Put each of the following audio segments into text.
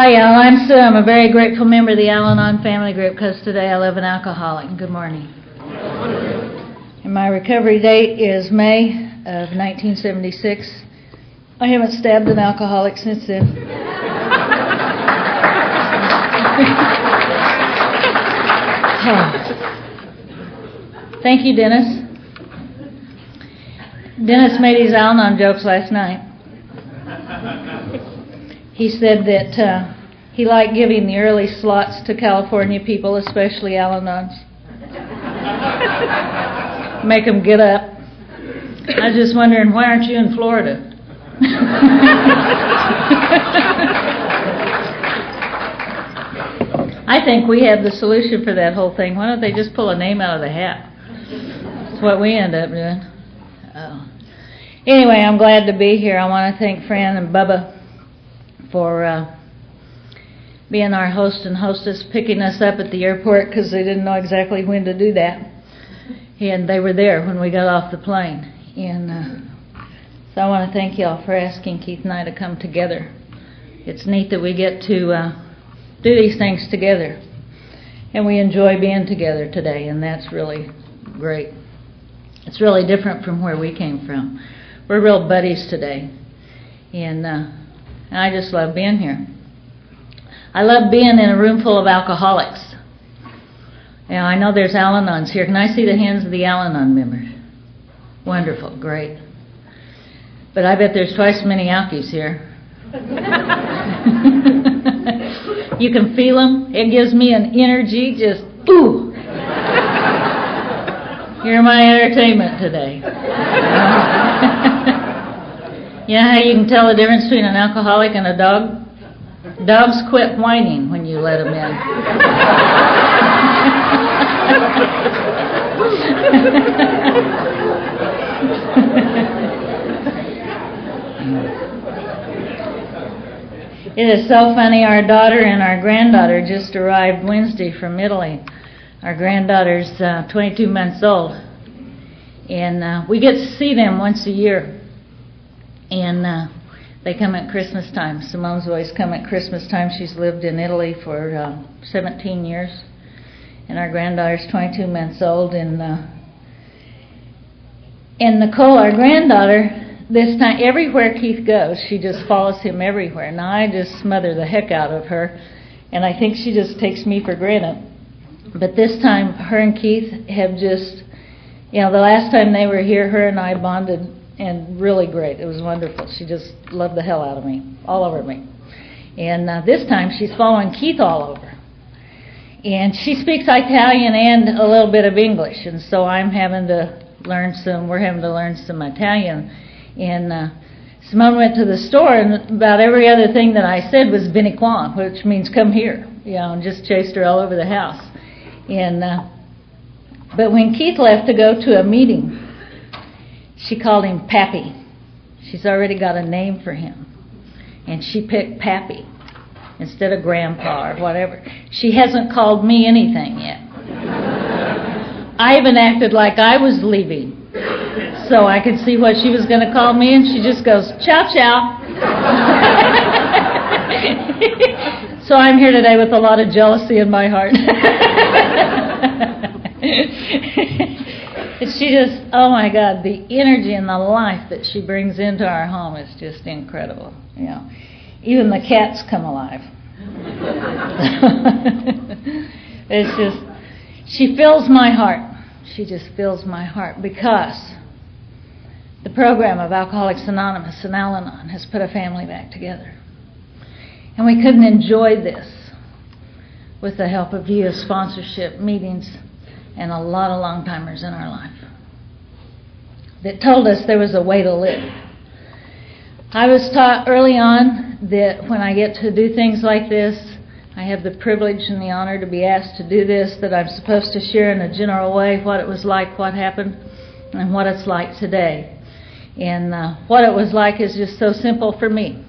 Hi, y'all. I'm a very grateful member of the Al-Anon family group because today I love an alcoholic. Good morning. And my recovery date is May of 1976. I haven't stabbed an alcoholic since then. Thank you, Dennis. Dennis made his Al-Anon jokes last night. He said that he liked giving the early slots to California people, especially Al-Anons. Make them get up. I was just wondering, why aren't you in Florida? I think we have the solution for that whole thing. Why don't they just pull a name out of the hat? That's what we end up doing. Oh. Anyway, I'm glad to be here. I want to thank Fran and Bubba for being our host and hostess, picking us up at the airport because they didn't know exactly when to do that. And they were there when we got off the plane. And so I want to thank y'all for asking Keith and I to come together. It's neat that we get to do these things together. And we enjoy being together today, and that's really great. It's really different from where we came from. We're real buddies today. And I just love being here. I love being in a room full of alcoholics. Now, I know there's Al-Anons here. Can I see the hands of the Al-Anon members? Wonderful, great. But I bet there's twice as many alkies here. You can feel them. It gives me an energy, just, ooh. You're my entertainment today. You know how you can tell the difference between an alcoholic and a dog? Dogs quit whining when you let them in. It is so funny. Our daughter and our granddaughter just arrived Wednesday from Italy. Our granddaughter's 22 months old. And we get to see them once a year. And they come at Christmas time. Simone's always come at Christmas time. She's lived in Italy for 17 years. And our granddaughter's 22 months old. And Nicole, our granddaughter, this time, everywhere Keith goes, she just follows him everywhere. Now, I just smother the heck out of her. And I think she just takes me for granted. But this time, her and Keith have just, the last time they were here, her and I bonded. And really great. It was wonderful. She just loved the hell out of me, all over me. And this time she's following Keith all over. And she speaks Italian and a little bit of English. And so we're having to learn some Italian. And Simone went to the store, and about every other thing that I said was "Vieni qua," which means come here, and just chased her all over the house. And but when Keith left to go to a meeting, she called him Pappy. She's already got a name for him. And she picked Pappy instead of Grandpa or whatever. She hasn't called me anything yet. I even acted like I was leaving so I could see what she was going to call me, and she just goes, "Ciao, ciao." So I'm here today with a lot of jealousy in my heart. She just, oh my God, the energy and the life that she brings into our home is just incredible. Even the cats come alive. It's just, she fills my heart. She just fills my heart because the program of Alcoholics Anonymous and Al-Anon has put a family back together. And we couldn't enjoy this with the help of you, sponsorship, meetings, and a lot of long-timers in our life that told us there was a way to live. I was taught early on that when I get to do things like this, I have the privilege and the honor to be asked to do this, that I'm supposed to share in a general way what it was like, what happened, and what it's like today. And what it was like is just so simple for me.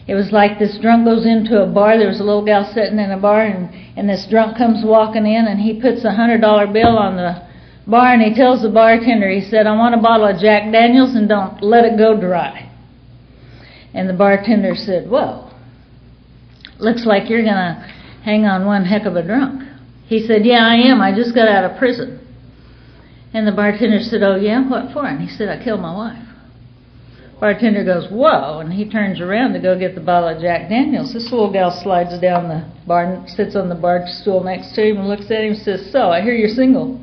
It was like this drunk goes into a bar. There was a little gal sitting in a bar, and this drunk comes walking in, and he puts a $100 bill on the bar, and he tells the bartender, he said, "I want a bottle of Jack Daniels, and don't let it go dry." And the bartender said, "Whoa, looks like you're going to hang on one heck of a drunk. He said, yeah, I am. I just got out of prison. And the bartender said, oh, yeah? What for? And he said, I killed my wife. Bartender goes, whoa, and he turns around to go get the bottle of Jack Daniels. This little gal slides down the bar and sits on the bar stool next to him and looks at him and says, so, I hear you're single.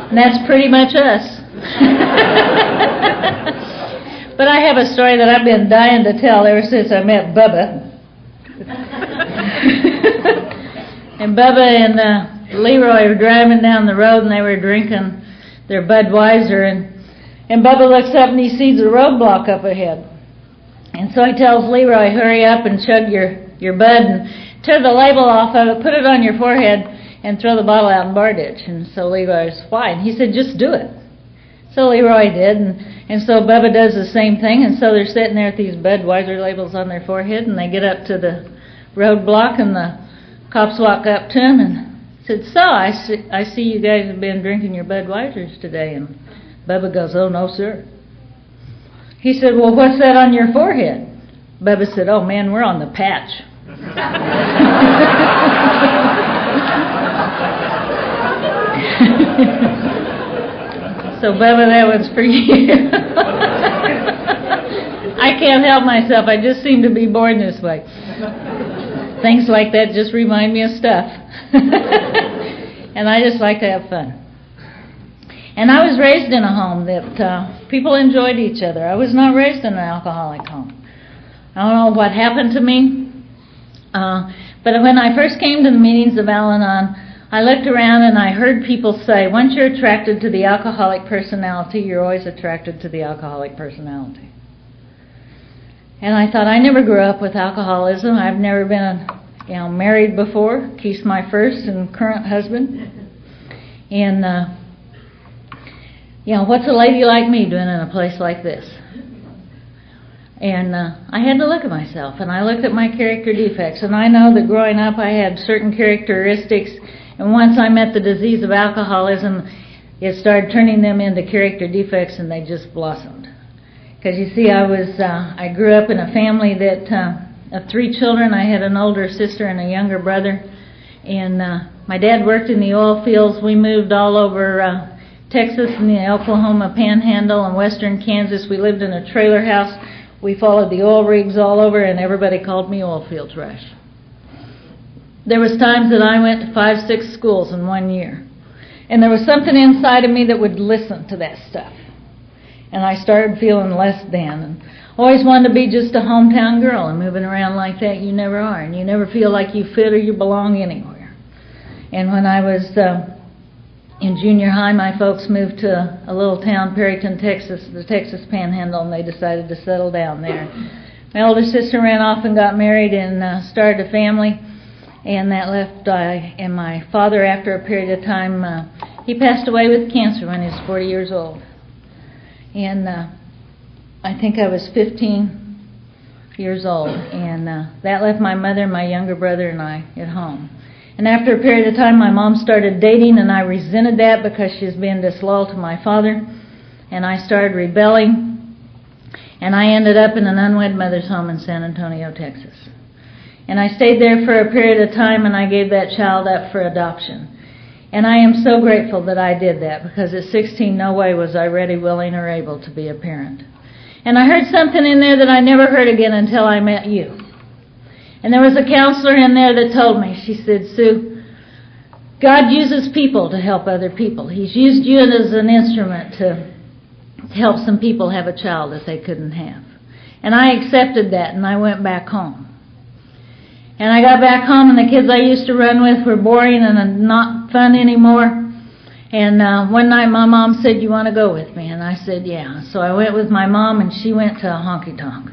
And that's pretty much us. But I have a story that I've been dying to tell ever since I met Bubba. And Bubba and Leroy were driving down the road and they were drinking their Budweiser, and Bubba looks up and he sees a roadblock up ahead. And so he tells Leroy, hurry up and chug your Bud and tear the label off of it, put it on your forehead, and throw the bottle out in bar ditch. And so Leroy's, why? And he said, just do it. So Leroy did, and so Bubba does the same thing, and so they're sitting there with these Budweiser labels on their forehead, and they get up to the roadblock, and the cops walk up to him and said, so, I see you guys have been drinking your Budweisers today. And Bubba goes, oh, no, sir. He said, well, what's that on your forehead? Bubba said, oh, man, we're on the patch. So, Bubba, that one's for you. I can't help myself. I just seem to be born this way. Things like that just remind me of stuff. And I just like to have fun. And I was raised in a home that people enjoyed each other. I was not raised in an alcoholic home. I don't know what happened to me. But when I first came to the meetings of Al-Anon, I looked around and I heard people say, once you're attracted to the alcoholic personality, you're always attracted to the alcoholic personality. And I thought, I never grew up with alcoholism. I've never been married before. Keith's my first and current husband. And, what's a lady like me doing in a place like this? And I had to look at myself, and I looked at my character defects. And I know that growing up I had certain characteristics, and once I met the disease of alcoholism, it started turning them into character defects, and they just blossomed. Because you see, I grew up in a family that of 3 children. I had an older sister and a younger brother, and my dad worked in the oil fields. We moved all over Texas and the Oklahoma Panhandle and western Kansas. We lived in a trailer house. We followed the oil rigs all over, and everybody called me Oil Fields Rush. There was times that I went to 5, 6 schools in 1 year, and there was something inside of me that would listen to that stuff. And I started feeling less than, and always wanted to be just a hometown girl, and moving around like that, you never are, and you never feel like you fit or you belong anywhere. And when I was in junior high, my folks moved to a little town, Perryton, Texas, the Texas Panhandle, and they decided to settle down there. My older sister ran off and got married and started a family, and that left and my father, after a period of time, he passed away with cancer when he was 40 years old. And I think I was 15 years old, and that left my mother, my younger brother, and I at home. And after a period of time, my mom started dating, and I resented that because she was being disloyal to my father, and I started rebelling, and I ended up in an unwed mother's home in San Antonio, Texas. And I stayed there for a period of time, and I gave that child up for adoption. And I am so grateful that I did that, because at 16, no way was I ready, willing, or able to be a parent. And I heard something in there that I never heard again until I met you. And there was a counselor in there that told me, she said, Sue, God uses people to help other people. He's used you as an instrument to help some people have a child that they couldn't have. And I accepted that, and I went back home. And I got back home, and the kids I used to run with were boring and not fun anymore. And one night my mom said, you want to go with me? And I said, yeah. So I went with my mom, and she went to a honky-tonk.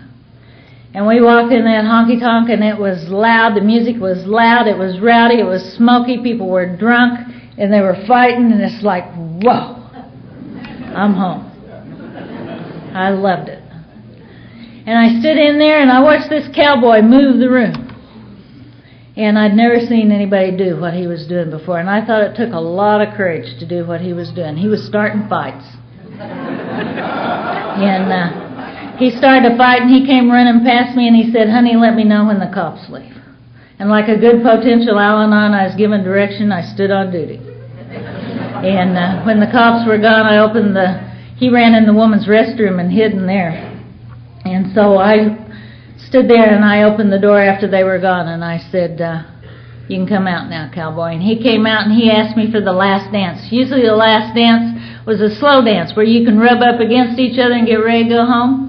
And we walked in that honky-tonk, and it was loud. The music was loud. It was rowdy. It was smoky. People were drunk, and they were fighting. And it's like, whoa, I'm home. I loved it. And I stood in there, and I watched this cowboy move the room. And I'd never seen anybody do what he was doing before. And I thought it took a lot of courage to do what he was doing. He was starting fights. And he started a fight, and he came running past me, and he said, "Honey, let me know when the cops leave." And like a good potential Al-Anon, I was given direction. I stood on duty. And when the cops were gone, he ran in the woman's restroom and hid in there. And so I stood there, and I opened the door after they were gone, and I said, "You can come out now, cowboy." And he came out, and he asked me for the last dance. Usually the last dance was a slow dance where you can rub up against each other and get ready to go home.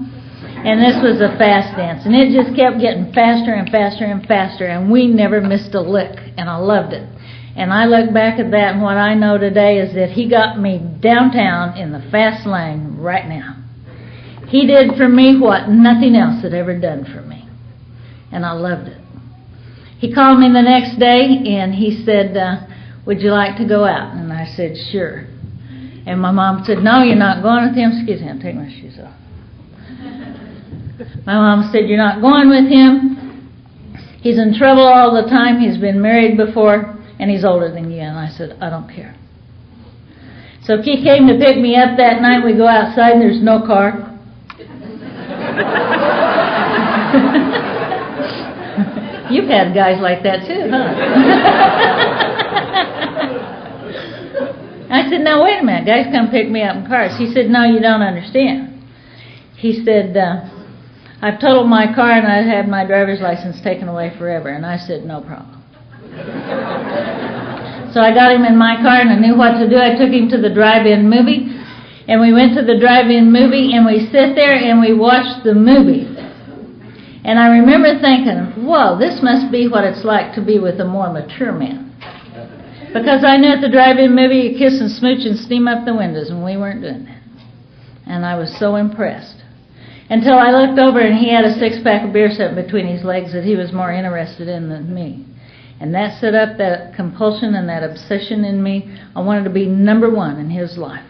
And this was a fast dance, and it just kept getting faster and faster and faster, and we never missed a lick, and I loved it. And I look back at that, and what I know today is that he got me downtown in the fast lane right now. He did for me what nothing else had ever done for me, and I loved it. He called me the next day, and he said, "Would you like to go out?" And I said, "Sure." And my mom said, "No, you're not going with him." Excuse me, I'll take my shoes off. My mom said, "You're not going with him. He's in trouble all the time. He's been married before, and he's older than you." And I said, "I don't care." So he came to pick me up that night. We go outside, and there's no car. You've had guys like that too, huh? I said, "Now wait a minute, guys come pick me up in cars." He said, "No, you don't understand." He said, "I've totaled my car, and I've had my driver's license taken away forever." And I said, "No problem." So I got him in my car, and I knew what to do. I took him to the drive-in movie, and we went to the drive-in movie, and we sit there and we watched the movie. And I remember thinking, whoa, this must be what it's like to be with a more mature man. Because I knew at the drive-in movie you kiss and smooch and steam up the windows, and we weren't doing that. And I was so impressed. Until I looked over and he had a six-pack of beer sitting between his legs that he was more interested in than me. And that set up that compulsion and that obsession in me. I wanted to be number one in his life.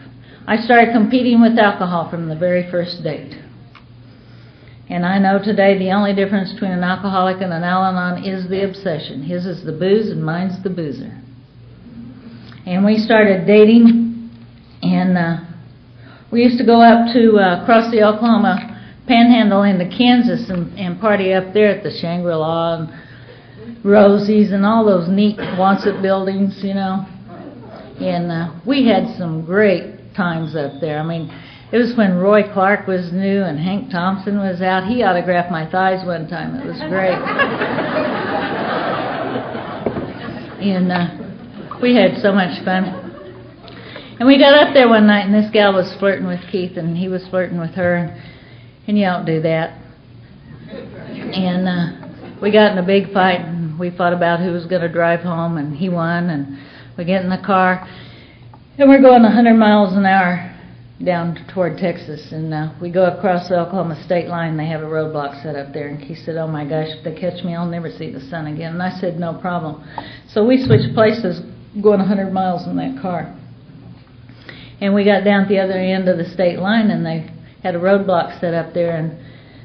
I started competing with alcohol from the very first date. And I know today the only difference between an alcoholic and an Al-Anon is the obsession. His is the booze and mine's the boozer. And we started dating, and we used to go up to across the Oklahoma Panhandle into Kansas and party up there at the Shangri-La and Rosie's and all those neat Quonset buildings, you know. And we had some great times up there. I mean, it was when Roy Clark was new and Hank Thompson was out. He autographed my thighs one time. It was great. And we had so much fun. And we got up there one night, and this gal was flirting with Keith, and he was flirting with her. And you don't do that. And we got in a big fight, and we fought about who was going to drive home, and he won. And we get in the car, and we're going 100 miles an hour down toward Texas, and we go across the Oklahoma state line. They have a roadblock set up there, and he said, "Oh my gosh, if they catch me, I'll never see the sun again." And I said, "No problem." So we switched places, going 100 miles in that car, and we got down at the other end of the state line, and they had a roadblock set up there, and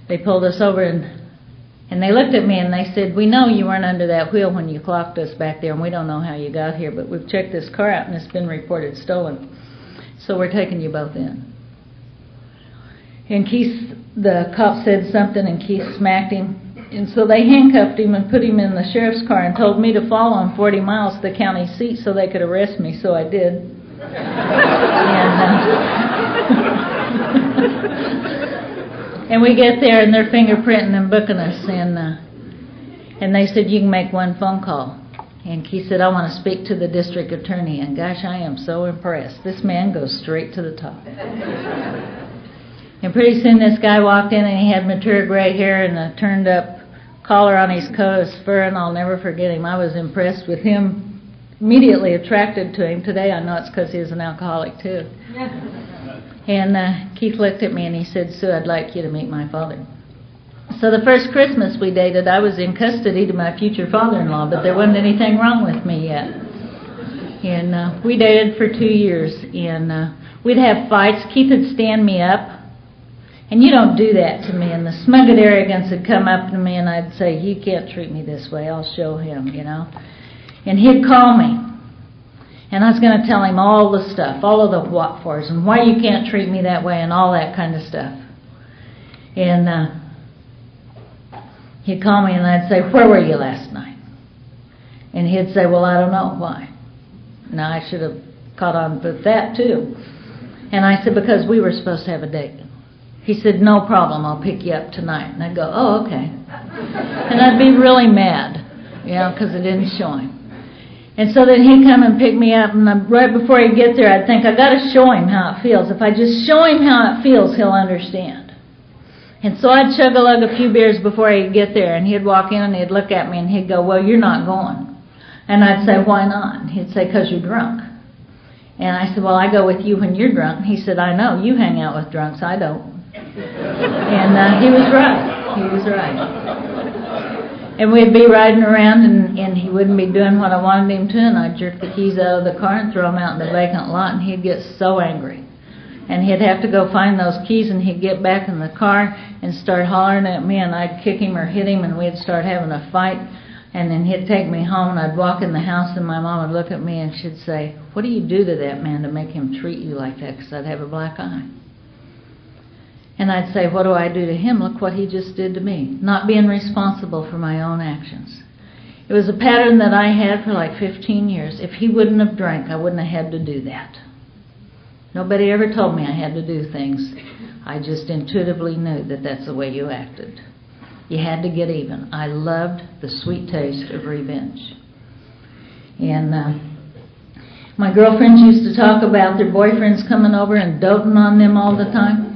they pulled us over, and they looked at me and they said, "We know you weren't under that wheel when you clocked us back there, and we don't know how you got here, but we've checked this car out and it's been reported stolen. So we're taking you both in." And the cop said something, and Keith smacked him. And so they handcuffed him and put him in the sheriff's car and told me to follow him 40 miles to the county seat so they could arrest me. So I did. And we get there, and they're fingerprinting and booking us. And they said, "You can make one phone call." And Keith said, "I want to speak to the district attorney." And gosh, I am so impressed. This man goes straight to the top. And pretty soon this guy walked in, and he had mature gray hair and a turned up collar on his coat, his fur, and I'll never forget him. I was impressed with him, immediately attracted to him. Today I know it's because he was an alcoholic too. And Keith looked at me and he said, "Sue, I'd like you to meet my father." So the first Christmas we dated, I was in custody to my future father-in-law, but there wasn't anything wrong with me yet. And we dated for 2 years, and we'd have fights. Keith would stand me up, and you don't do that to me. And the smug arrogance would come up to me, and I'd say, "You can't treat me this way. I'll show him, you know." And he'd call me, And I was going to tell him all the stuff, all of the what-fors, and why you can't treat me that way, and all that kind of stuff. And he'd call me, and I'd say, where were you last night? And he'd say, well, I don't know. Why? Now, I should have caught on with that, too. And I said, because we were supposed to have a date. He said, no problem, I'll pick you up tonight. And I'd go, oh, okay. And I'd be really mad, because I didn't show him. And so then he'd come and pick me up, and right before he'd get there, I'd think, I've got to show him how it feels. If I just show him how it feels, he'll understand. And so I'd chug-a-lug a few beers before he'd get there, and he'd walk in and he'd look at me and he'd go, well, you're not going. And I'd say, why not? And he'd say, because you're drunk. And I said, well, I go with you when you're drunk. And he said, I know, you hang out with drunks, I don't. And he was right. He was right. And we'd be riding around, and he wouldn't be doing what I wanted him to, and I'd jerk the keys out of the car and throw them out in the vacant lot, and he'd get so angry. And he'd have to go find those keys, and he'd get back in the car and start hollering at me, and I'd kick him or hit him, and we'd start having a fight. And then he'd take me home, and I'd walk in the house, and my mom would look at me, and she'd say, what do you do to that man to make him treat you like that? Because I'd have a black eye. And I'd say, what do I do to him? Look what he just did to me. Not being responsible for my own actions. It was a pattern that I had for like 15 years. If he wouldn't have drank, I wouldn't have had to do that. Nobody ever told me I had to do things. I just intuitively knew that that's the way you acted. You had to get even. I loved the sweet taste of revenge. And my girlfriends used to talk about their boyfriends coming over and doting on them all the time.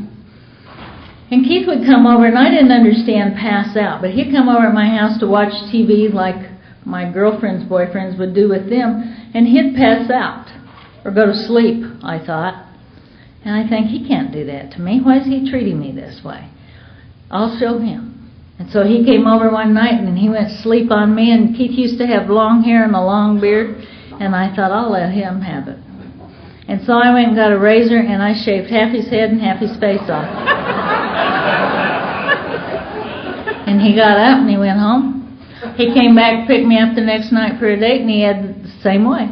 And Keith would come over, and I didn't understand pass out, but he'd come over at my house to watch TV like my girlfriend's boyfriends would do with them, and he'd pass out or go to sleep, I thought. And I think, he can't do that to me. Why is he treating me this way? I'll show him. And so he came over one night, and he went to sleep on me, and Keith used to have long hair and a long beard, and I thought, I'll let him have it. And so I went and got a razor, and I shaved half his head and half his face off. And he got up and he went home. He came back, picked me up the next night for a date, and he had the same way.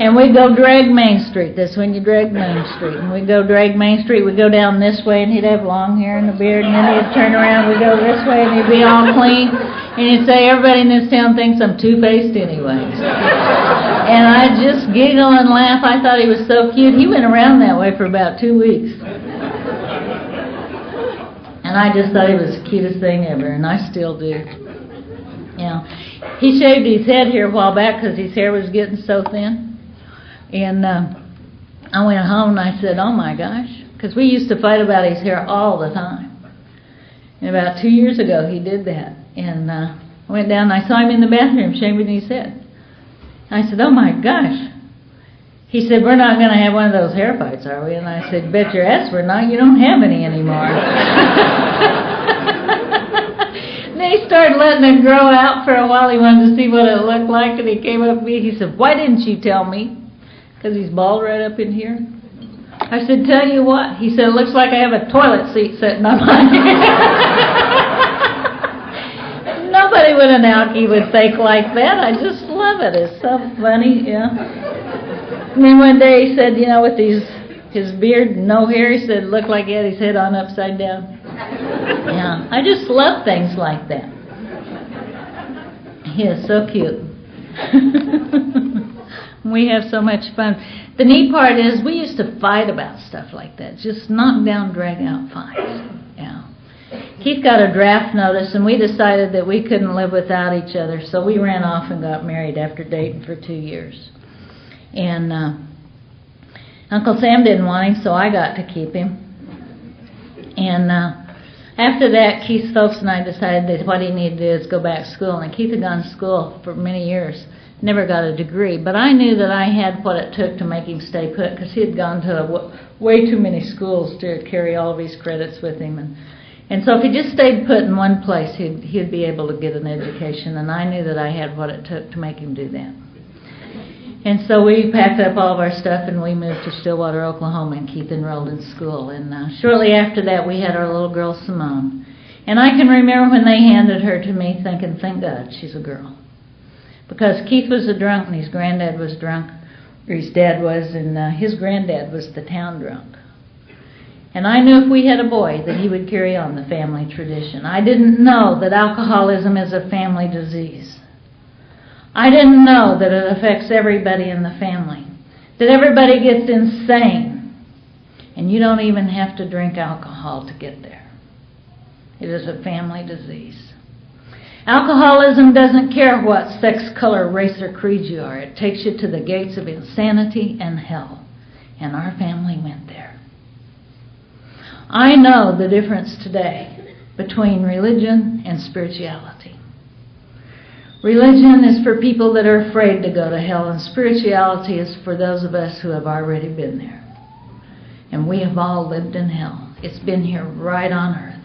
And we'd go drag Main Street. That's when you drag Main Street. And we'd go drag Main Street. We'd go down this way, and he'd have long hair and a beard. And then he'd turn around. We'd go this way, and he'd be all clean. And he'd say, everybody in this town thinks I'm two-faced anyways. And I'd just giggle and laugh. I thought he was so cute. He went around that way for about 2 weeks. And I just thought he was the cutest thing ever, and I still do. He shaved his head here a while back because his hair was getting so thin. And I went home and I said, oh my gosh, because we used to fight about his hair all the time. And about 2 years ago he did that. And I went down and I saw him in the bathroom shaving his head. I said, oh my gosh. He said, we're not going to have one of those hair fights, are we? And I said, bet your ass we're not. You don't have any anymore. Then he started letting it grow out for a while. He wanted to see what it looked like. And he came up to me. He said, why didn't you tell me? Because he's bald right up in here. I said, tell you what. He said, it looks like I have a toilet seat sitting on my head. Nobody with an alky would think like that. I just love it. It's so funny, And then one day he said, with his beard and no hair, he said it looked like he had his head on upside down. I just love things like that. He is so cute. We have so much fun. The neat part is we used to fight about stuff like that, just knock down, drag out fights. Keith got a draft notice, and we decided that we couldn't live without each other, so we ran off and got married after dating for 2 years. And Uncle Sam didn't want him, so I got to keep him. And after that, Keith's folks and I decided that what he needed to do is go back to school. And Keith had gone to school for many years, never got a degree. But I knew that I had what it took to make him stay put, because he had gone to way too many schools to carry all of his credits with him. And so if he just stayed put in one place, he'd be able to get an education. And I knew that I had what it took to make him do that. And so we packed up all of our stuff and we moved to Stillwater, Oklahoma, and Keith enrolled in school. And shortly after that, we had our little girl, Simone. And I can remember when they handed her to me thinking, thank God, she's a girl. Because Keith was a drunk and his granddad was drunk, or his dad was, and his granddad was the town drunk. And I knew if we had a boy that he would carry on the family tradition. I didn't know that alcoholism is a family disease. I didn't know that it affects everybody in the family, that everybody gets insane, and you don't even have to drink alcohol to get there. It is a family disease. Alcoholism doesn't care what sex, color, race, or creed you are. It takes you to the gates of insanity and hell. And our family went there. I know the difference today between religion and spirituality. Religion is for people that are afraid to go to hell, and spirituality is for those of us who have already been there. And we have all lived in hell. It's been here right on earth.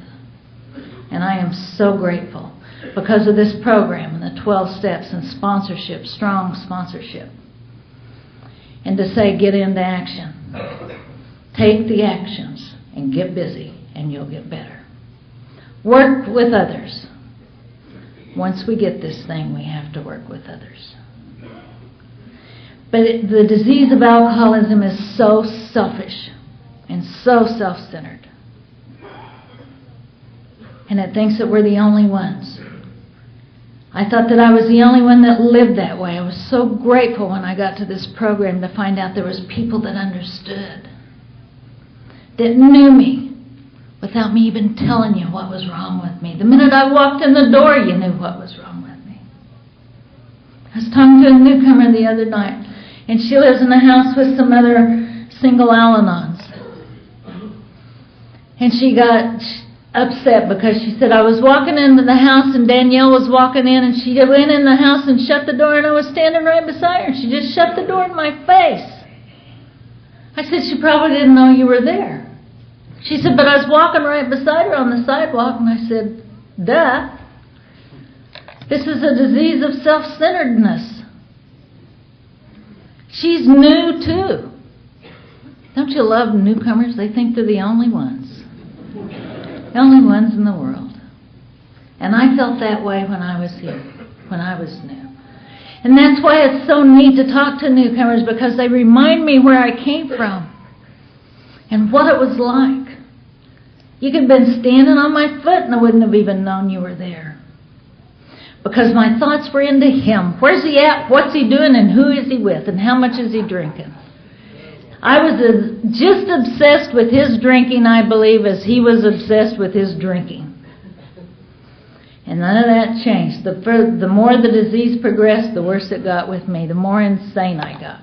And I am so grateful because of this program and the 12 steps and sponsorship, strong sponsorship. And to say, get into action. Take the actions and get busy, and you'll get better. Work with others. Once we get this thing, we have to work with others. But the disease of alcoholism is so selfish and so self-centered. And it thinks that we're the only ones. I thought that I was the only one that lived that way. I was so grateful when I got to this program to find out there was people that understood, that knew me without me even telling you what was wrong with me. The minute I walked in the door, you knew what was wrong with me. I was talking to a newcomer the other night, and she lives in a house with some other single Al-Anons. And she got upset because she said, I was walking into the house and Danielle was walking in, and she went in the house and shut the door, and I was standing right beside her. She just shut the door in my face. I said, she probably didn't know you were there. She said, but I was walking right beside her on the sidewalk, and I said, duh. This is a disease of self-centeredness. She's new too. Don't you love newcomers? They think they're the only ones. The only ones in the world. And I felt that way when I was here, when I was new. And that's why it's so neat to talk to newcomers, because they remind me where I came from and what it was like. You could have been standing on my foot and I wouldn't have even known you were there. Because my thoughts were into him. Where's he at? What's he doing? And who is he with? And how much is he drinking? I was just obsessed with his drinking, I believe, as he was obsessed with his drinking. And none of that changed. The more the disease progressed, the worse it got with me, the more insane I got.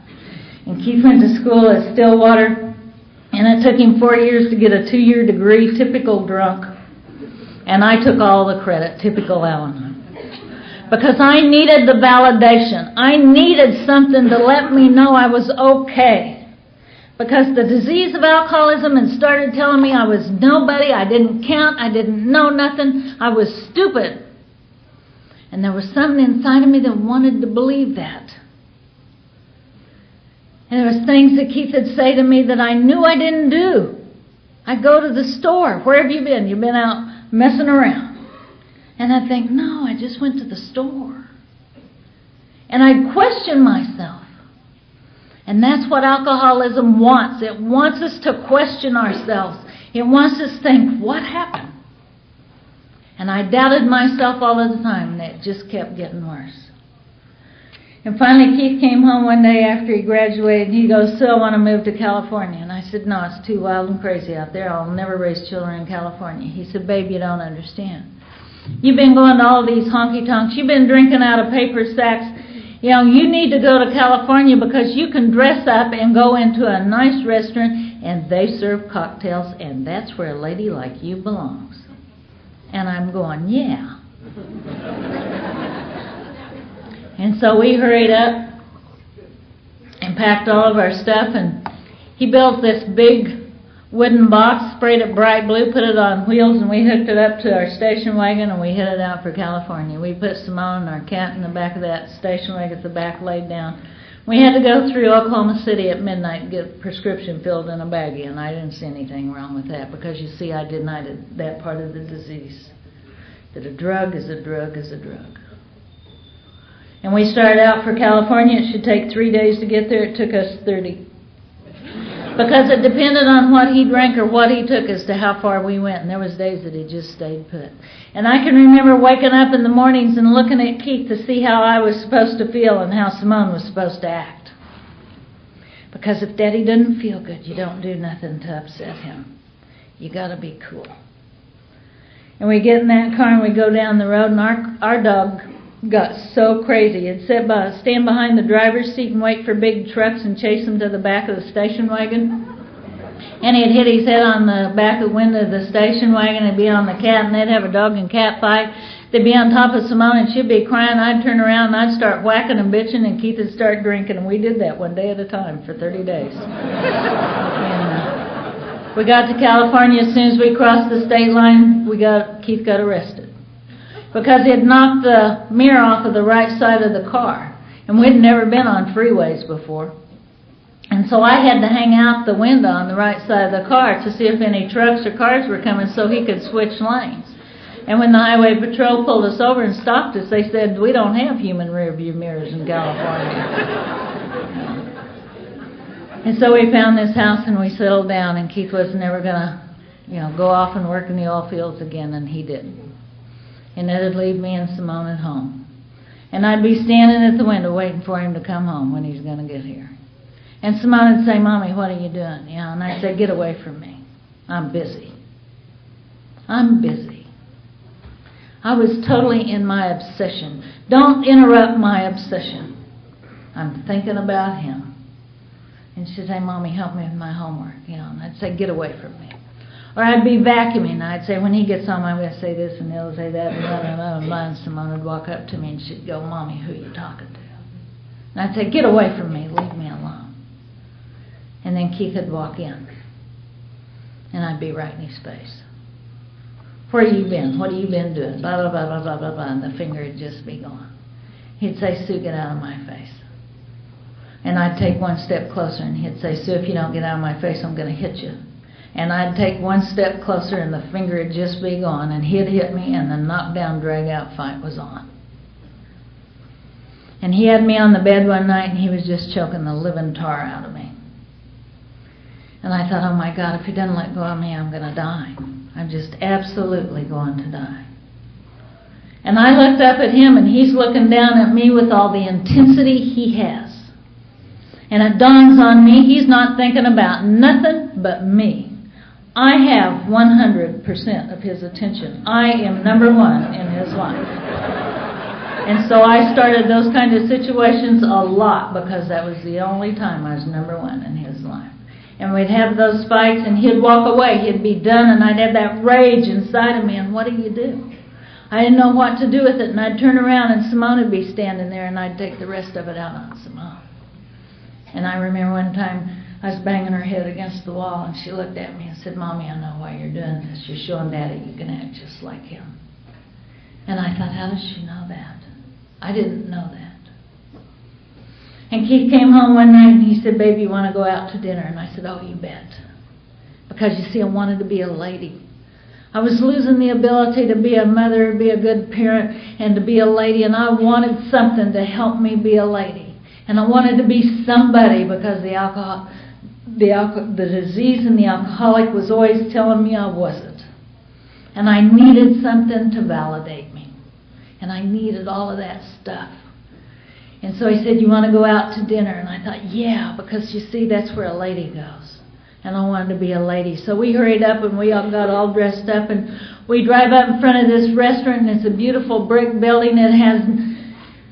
And Keith went to school at Stillwater, and it took him 4 years to get a 2-year degree, typical drunk. And I took all the credit, typical Al-Anon. Because I needed the validation. I needed something to let me know I was okay. Because the disease of alcoholism had started telling me I was nobody, I didn't count, I didn't know nothing, I was stupid. And there was something inside of me that wanted to believe that. And there was things that Keith would say to me that I knew I didn't do. I'd go to the store. Where have you been? You've been out messing around. And I'd think, no, I just went to the store. And I'd question myself. And that's what alcoholism wants. It wants us to question ourselves. It wants us to think, what happened? And I doubted myself all the time, and it just kept getting worse. And finally, Keith came home one day after he graduated, and he goes, so I want to move to California. And I said, no, it's too wild and crazy out there. I'll never raise children in California. He said, babe, you don't understand. You've been going to all these honky-tonks. You've been drinking out of paper sacks. You know, you need to go to California because you can dress up and go into a nice restaurant and they serve cocktails, and that's where a lady like you belongs. And I'm going, yeah. And so we hurried up and packed all of our stuff, and he built this big wooden box, sprayed it bright blue, put it on wheels, and we hooked it up to our station wagon, and we headed out for California. We put Simone and our cat in the back of that station wagon at the back, laid down. We had to go through Oklahoma City at midnight and get a prescription filled in a baggie, and I didn't see anything wrong with that because, you see, I denied that part of the disease, that a drug is a drug is a drug. And we started out for California. It should take 3 days to get there. It took us 30. Because it depended on what he drank or what he took as to how far we went. And there was days that he just stayed put. And I can remember waking up in the mornings and looking at Keith to see how I was supposed to feel and how Simone was supposed to act. Because if Daddy doesn't feel good, you don't do nothing to upset him. You got to be cool. And we get in that car and we go down the road, and our dog got so crazy. He'd stand behind the driver's seat and wait for big trucks and chase them to the back of the station wagon. And he'd hit his head on the back of the window of the station wagon. It'd be on the cat, and they'd have a dog and cat fight. They'd be on top of Simone, and she'd be crying. I'd turn around, and I'd start whacking and bitching, and Keith would start drinking. And we did that one day at a time for 30 days. And we got to California. As soon as we crossed the state line, Keith got arrested. Because he had knocked the mirror off of the right side of the car. And we'd never been on freeways before. And so I had to hang out the window on the right side of the car to see if any trucks or cars were coming so he could switch lanes. And when the highway patrol pulled us over and stopped us, they said, we don't have human rear view mirrors in California. And so we found this house and we settled down, and Keith was never going to, go off and work in the oil fields again, and he didn't. And it'd leave me and Simone at home. And I'd be standing at the window waiting for him to come home when he's going to get here. And Simone would say, Mommy, what are you doing? And I'd say, get away from me. I'm busy. I'm busy. I was totally in my obsession. Don't interrupt my obsession. I'm thinking about him. And she'd say, Mommy, help me with my homework. And I'd say, get away from me. Or I'd be vacuuming, and I'd say, when he gets home, I'm going to say this, and he'll say that, and and Simone would walk up to me, and she'd go, Mommy, who are you talking to? And I'd say, get away from me, leave me alone. And then Keith would walk in, and I'd be right in his face. Where have you been? What have you been doing? Blah, blah, blah, blah, blah, blah, blah, and the finger would just be gone. He'd say, Sue, get out of my face. And I'd take one step closer, and he'd say, Sue, if you don't get out of my face, I'm going to hit you. And I'd take one step closer, and the finger would just be gone, and he'd hit me, and the knockdown, drag-out fight was on. And he had me on the bed one night, and he was just choking the living tar out of me. And I thought, oh my God, if he doesn't let go of me, I'm going to die. I'm just absolutely going to die. And I looked up at him, and he's looking down at me with all the intensity he has. And it dawns on me, he's not thinking about nothing but me. I have 100% of his attention. I am number one in his life. And so I started those kind of situations a lot, because that was the only time I was number one in his life. And we'd have those fights, and he'd walk away. He'd be done, and I'd have that rage inside of me. And what do you do? I didn't know what to do with it. And I'd turn around, and Simone would be standing there, and I'd take the rest of it out on Simone. And I remember one time I was banging her head against the wall, and she looked at me and said, Mommy, I know why you're doing this. You're showing Daddy you can act just like him. And I thought, how does she know that? I didn't know that. And Keith came home one night, and he said, Baby, you want to go out to dinner? And I said, oh, you bet. Because, you see, I wanted to be a lady. I was losing the ability to be a mother, be a good parent, and to be a lady, and I wanted something to help me be a lady. And I wanted to be somebody, because the disease and the alcoholic was always telling me I wasn't. And I needed something to validate me. And I needed all of that stuff. And so he said, you want to go out to dinner? And I thought, yeah, because you see, that's where a lady goes. And I wanted to be a lady. So we hurried up, and we all got all dressed up, and we drive up in front of this restaurant, and it's a beautiful brick building. It has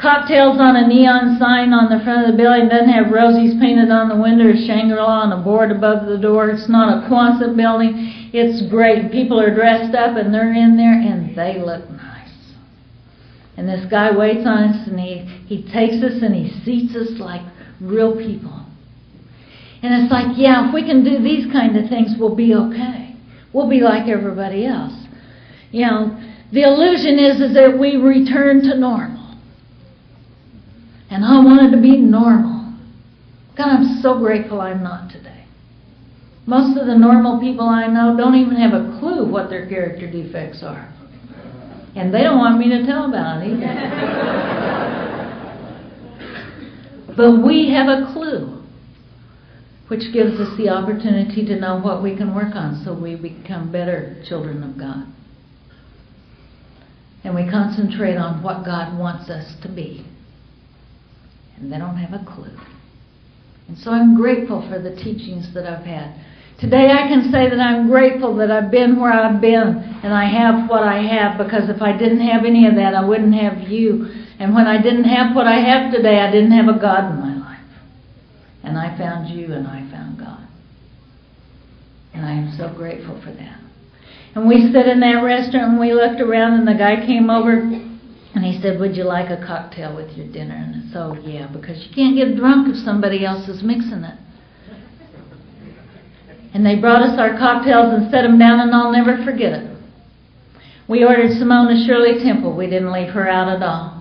cocktails on a neon sign on the front of the building. It doesn't have roses painted on the window or Shangri-La on a board above the door. It's not a Quonset building. It's great. People are dressed up, and they're in there, and they look nice. And this guy waits on us, and he takes us and he seats us like real people. And it's like, yeah, if we can do these kind of things, we'll be okay. We'll be like everybody else. The illusion is that we return to normal. And I wanted to be normal. God, I'm so grateful I'm not today. Most of the normal people I know don't even have a clue what their character defects are. And they don't want me to tell about it either. But we have a clue, which gives us the opportunity to know what we can work on so we become better children of God. And we concentrate on what God wants us to be. And they don't have a clue. And so I'm grateful for the teachings that I've had. Today I can say that I'm grateful that I've been where I've been and I have what I have, because if I didn't have any of that, I wouldn't have you. And when I didn't have what I have today, I didn't have a God in my life. And I found you and I found God. And I am so grateful for that. And we sat in that restaurant and we looked around, and the guy came over and he said, "Would you like a cocktail with your dinner?" And so, yeah, because you can't get drunk if somebody else is mixing it. And they brought us our cocktails and set them down, and I'll never forget it. We ordered Simone a Shirley Temple. We didn't leave her out at all.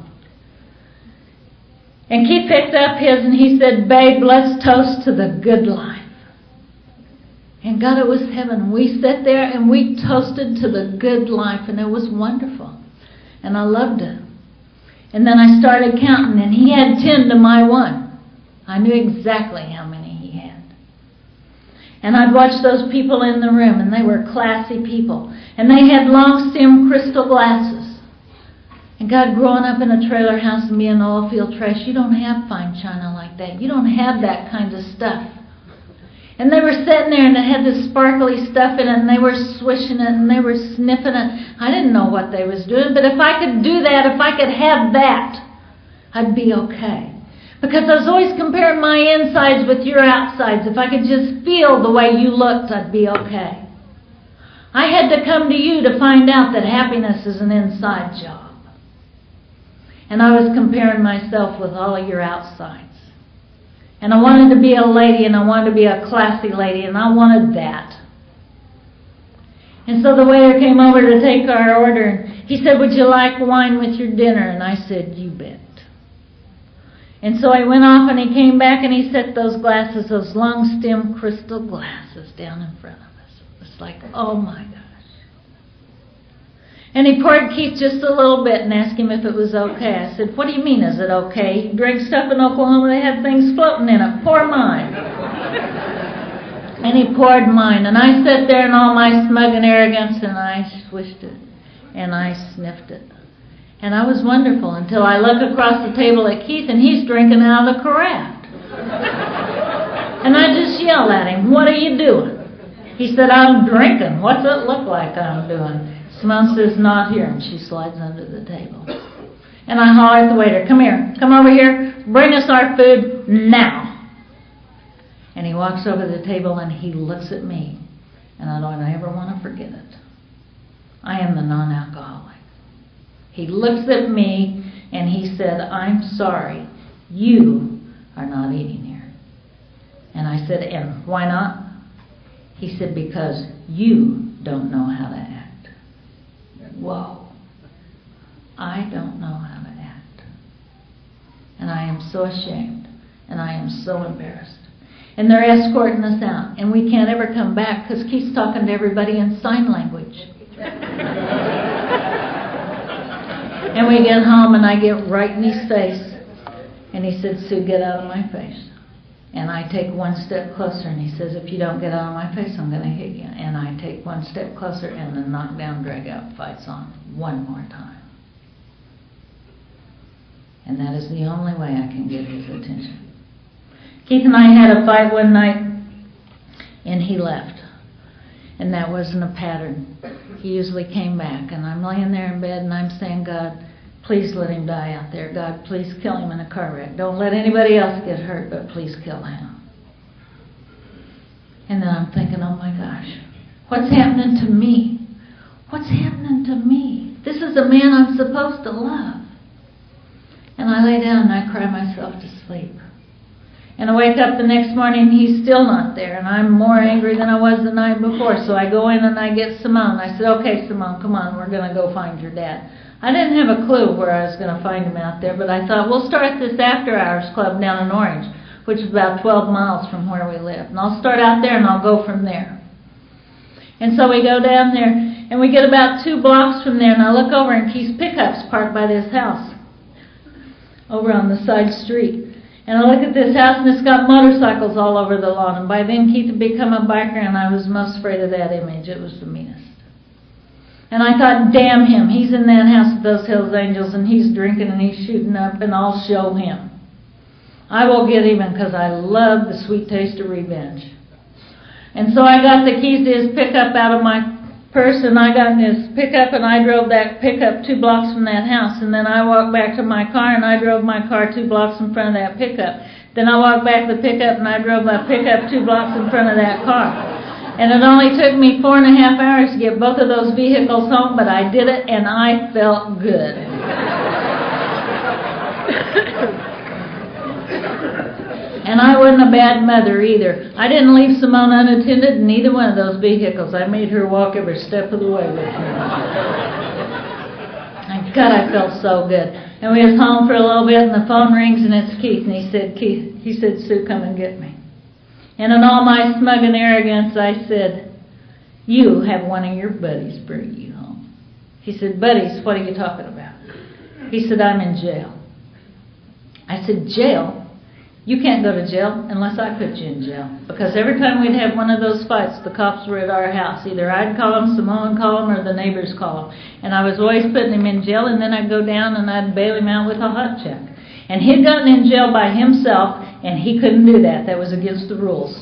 And Keith picked up his and he said, "Babe, let's toast to the good life." And God, it was heaven. We sat there and we toasted to the good life, and it was wonderful. And I loved it. And then I started counting, and he had 10 to my 1. I knew exactly how many he had. And I'd watch those people in the room, and they were classy people. And they had long stem crystal glasses. And God, growing up in a trailer house and being oil field trash, you don't have fine china like that. You don't have that kind of stuff. And they were sitting there, and it had this sparkly stuff in it, and they were swishing it, and they were sniffing it. I didn't know what they was doing, but if I could do that, if I could have that, I'd be okay. Because I was always comparing my insides with your outsides. If I could just feel the way you looked, I'd be okay. I had to come to you to find out that happiness is an inside job. And I was comparing myself with all of your outsides. And I wanted to be a lady, and I wanted to be a classy lady, and I wanted that. And so the waiter came over to take our order, and he said, "Would you like wine with your dinner?" And I said, "You bet." And so I went off, and he came back, and he set those glasses, those long stem crystal glasses, down in front of us. It was like, oh my gosh. And he poured Keith just a little bit and asked him if it was okay. I said, "What do you mean, is it okay? You drink stuff in Oklahoma, they had things floating in it. Pour mine." And he poured mine. And I sat there in all my smug and arrogance, and I swished it. And I sniffed it. And I was wonderful until I look across the table at Keith, and he's drinking out of the carafe. And I just yelled at him, "What are you doing?" He said, "I'm drinking. What's it look like I'm doing?" Simone says, "Not here," and she slides under the table. And I holler at the waiter, "Come here, come over here, bring us our food now." And he walks over to the table and he looks at me, and I don't ever want to forget it. I am the non-alcoholic. He looks at me and he said, "I'm sorry, you are not eating here." And I said, "And why not?" He said, "Because you don't know how to act." Whoa. I don't know how to act. And I am so ashamed. And I am so embarrassed. And they're escorting us out. And we can't ever come back because Keith's talking to everybody in sign language. And we get home, and I get right in his face. And he said, "Sue, get out of my face." And I take one step closer, and he says, "If you don't get out of my face, I'm going to hit you." And I take one step closer, and the knockdown, drag-out fight's on one more time. And that is the only way I can get his attention. Keith and I had a fight one night, and he left. And that wasn't a pattern. He usually came back, and I'm laying there in bed, and I'm saying, "God, please let him die out there. God, please kill him in a car wreck. Don't let anybody else get hurt, but please kill him." And then I'm thinking, oh my gosh, what's happening to me? What's happening to me? This is a man I'm supposed to love. And I lay down and I cry myself to sleep. And I wake up the next morning and he's still not there. And I'm more angry than I was the night before. So I go in and I get Simone. I said, "Okay, Simone, come on, we're going to go find your dad." I didn't have a clue where I was going to find him out there, but I thought, we'll start this after-hours club down in Orange, which is about 12 miles from where we live. And I'll start out there and I'll go from there. And so we go down there, and we get about 2 blocks from there, and I look over, and Keith's pickup's parked by this house over on the side street. And I look at this house, and it's got motorcycles all over the lawn. And by then, Keith had become a biker, and I was most afraid of that image. It was the meanest. And I thought, damn him. He's in that house with those Hells Angels, and he's drinking, and he's shooting up, and I'll show him. I will get even, because I love the sweet taste of revenge. And so I got the keys to his pickup out of my purse, and I got in his pickup, and I drove that pickup 2 blocks from that house. And then I walked back to my car, and I drove my car 2 blocks in front of that pickup. Then I walked back to the pickup, and I drove my pickup 2 blocks in front of that car. And it only took me 4.5 hours to get both of those vehicles home, but I did it, and I felt good. And I wasn't a bad mother either. I didn't leave Simone unattended in either one of those vehicles. I made her walk every step of the way with me. And God, I felt so good. And we was home for a little bit, and the phone rings, and it's Keith. And he said, Sue, come and get me. And in all my smug and arrogance, I said, you have one of your buddies bring you home. He said, buddies, what are you talking about? He said, I'm in jail. I said, jail? You can't go to jail unless I put you in jail. Because every time we'd have one of those fights, the cops were at our house. Either I'd call them, Simone would call them, or the neighbors call them. And I was always putting him in jail, and then I'd go down and I'd bail him out with a hot check. And he'd gotten in jail by himself, and he couldn't do that. That was against the rules.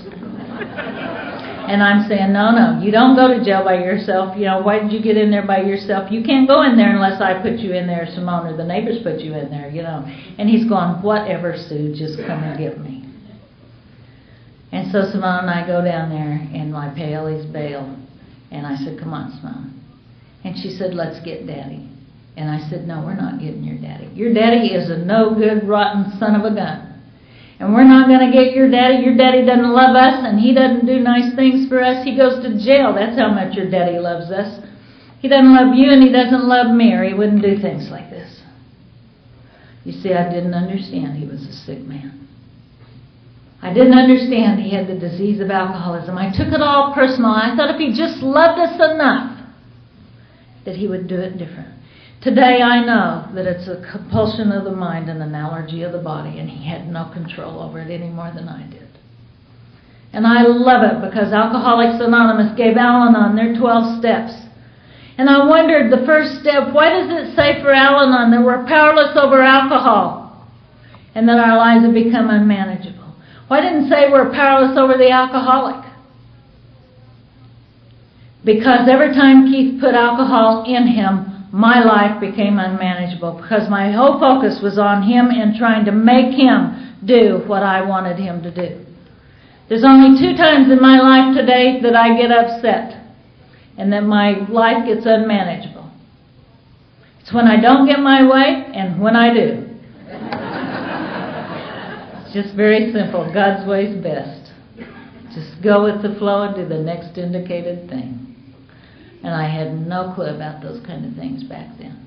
And I'm saying, no, you don't go to jail by yourself. You know, why did you get in there by yourself? You can't go in there unless I put you in there, Simone, or the neighbors put you in there, you know. And he's going, whatever, Sue, just come and get me. And so Simone and I go down there, and I pay Ellie's bail. And I said, come on, Simone. And she said, let's get Daddy. And I said, no, we're not getting your daddy. Your daddy is a no-good, rotten son of a gun. And we're not going to get your daddy. Your daddy doesn't love us, and he doesn't do nice things for us. He goes to jail. That's how much your daddy loves us. He doesn't love you, and he doesn't love me, or he wouldn't do things like this. You see, I didn't understand he was a sick man. I didn't understand he had the disease of alcoholism. I took it all personal. I thought if he just loved us enough, that he would do it different. Today I know that it's a compulsion of the mind and an allergy of the body, and he had no control over it any more than I did. And I love it because Alcoholics Anonymous gave Al-Anon their 12 steps. And I wondered, the first step, why does it say for Al-Anon that we're powerless over alcohol and that our lives have become unmanageable? Why didn't it say we're powerless over the alcoholic? Because every time Keith put alcohol in him, my life became unmanageable because my whole focus was on him and trying to make him do what I wanted him to do. There's only 2 times in my life today that I get upset and that my life gets unmanageable. It's when I don't get my way and when I do. It's just very simple. God's way is best. Just go with the flow and do the next indicated thing. And I had no clue about those kind of things back then.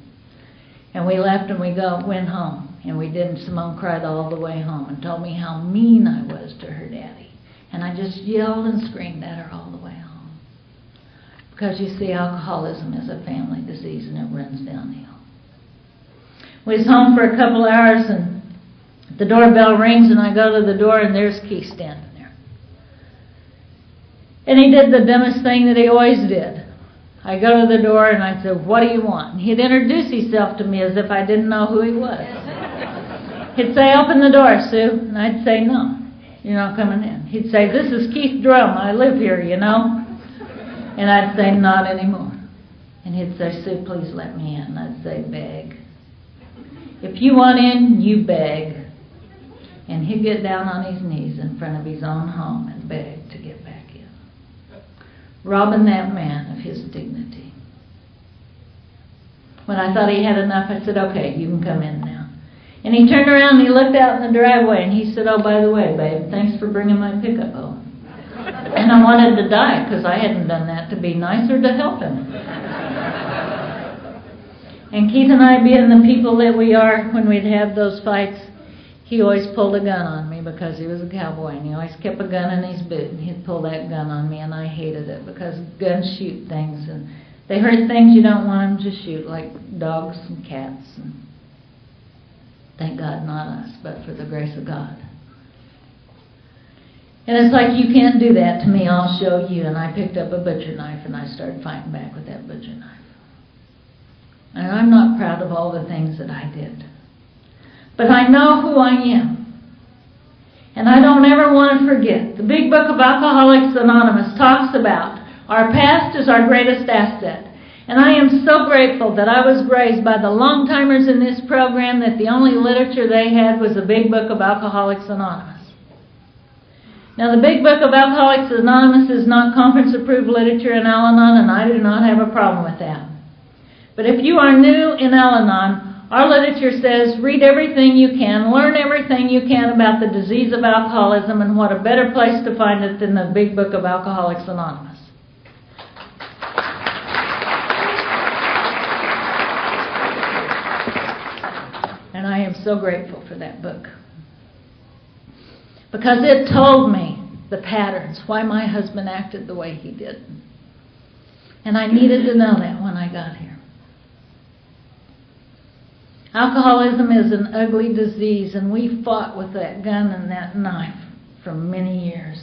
And we left and went home. And we didn't. Simone cried all the way home and told me how mean I was to her daddy. And I just yelled and screamed at her all the way home. Because you see, alcoholism is a family disease and it runs downhill. We was home for a couple hours and the doorbell rings and I go to the door and there's Keith standing there. And he did the dumbest thing that he always did. I go to the door and I said, what do you want? And he'd introduce himself to me as if I didn't know who he was. He'd say, open the door, Sue. And I'd say, no, you're not coming in. He'd say, this is Keith Drum. I live here, you know. And I'd say, not anymore. And he'd say, Sue, please let me in. And I'd say, beg. If you want in, you beg. And he'd get down on his knees in front of his own home and beg to get back in. Robbing that man of his dignity. When I thought he had enough, I said, okay, you can come in now. And he turned around and he looked out in the driveway and he said, oh, by the way, babe, thanks for bringing my pickup home. And I wanted to die because I hadn't done that to be nice or to help him. And Keith and I, being the people that we are when we'd have those fights, he always pulled a gun on me because he was a cowboy, and he always kept a gun in his boot, and he'd pull that gun on me, and I hated it because guns shoot things, and they hurt things you don't want them to shoot, like dogs and cats. And thank God not us, but for the grace of God. And it's like, you can't do that to me, I'll show you. And I picked up a butcher knife and I started fighting back with that butcher knife. And I'm not proud of all the things that I did. But I know who I am. And I don't ever want to forget. The Big Book of Alcoholics Anonymous talks about our past is our greatest asset. And I am so grateful that I was raised by the long-timers in this program that the only literature they had was the Big Book of Alcoholics Anonymous. Now, the Big Book of Alcoholics Anonymous is not conference-approved literature in Al-Anon, and I do not have a problem with that. But if you are new in Al-Anon, our literature says, read everything you can, learn everything you can about the disease of alcoholism, and what a better place to find it than the Big Book of Alcoholics Anonymous. And I am so grateful for that book. Because it told me the patterns, why my husband acted the way he did. And I needed to know that when I got here. Alcoholism is an ugly disease, and we fought with that gun and that knife for many years.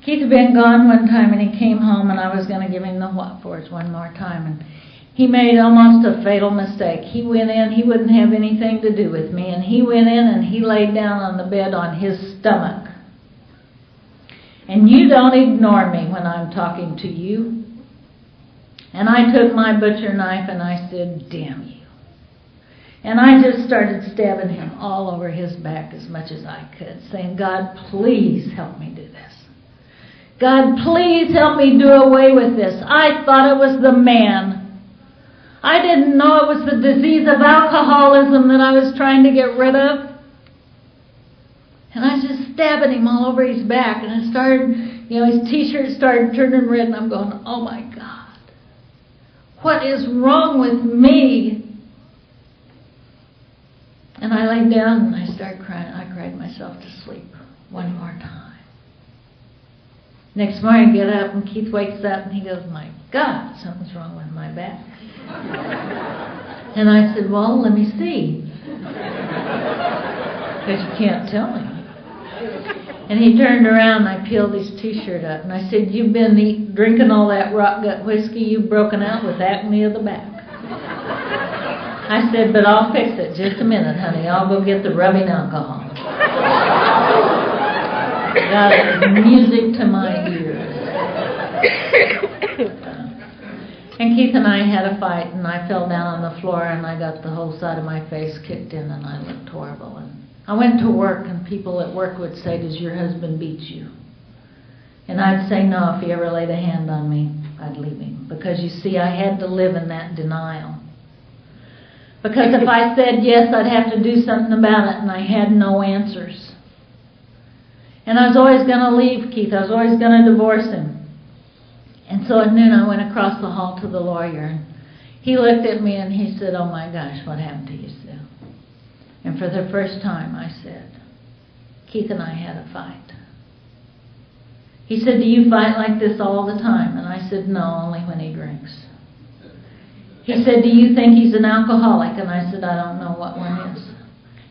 Keith had been gone one time, and he came home, and I was going to give him the what fors one more time. And he made almost a fatal mistake. He went in, he wouldn't have anything to do with me, and he went in and he laid down on the bed on his stomach. And you don't ignore me when I'm talking to you. And I took my butcher knife and I said, damn you. And I just started stabbing him all over his back as much as I could, saying, God, please help me do this. God, please help me do away with this. I thought it was the man. I didn't know it was the disease of alcoholism that I was trying to get rid of. And I was just stabbing him all over his back. And it started, his t-shirt started turning red. And I'm going, oh my God. What is wrong with me? And I laid down and I started crying. I cried myself to sleep one more time. Next morning I get up and Keith wakes up and he goes, my God, something's wrong with my back. And I said, well, let me see. Because you can't tell me. And he turned around and I peeled his t-shirt up and I said, you've been drinking all that rock gut whiskey, you've broken out with acne of the back. I said, but I'll fix it. Just a minute, honey. I'll go get the rubbing alcohol. God, it was music to my ears. And Keith and I had a fight, and I fell down on the floor, and I got the whole side of my face kicked in, and I looked horrible. And I went to work, and people at work would say, does your husband beat you? And I'd say, no, if he ever laid a hand on me, I'd leave him. Because, you see, I had to live in that denial. Because if I said yes, I'd have to do something about it, and I had no answers. And I was always going to leave Keith. I was always going to divorce him. And so at noon, I went across the hall to the lawyer. And he looked at me and he said, oh my gosh, what happened to you, Sue? And for the first time, I said, Keith and I had a fight. He said, do you fight like this all the time? And I said, no, only when he drinks. He said, do you think he's an alcoholic? And I said, I don't know what one is.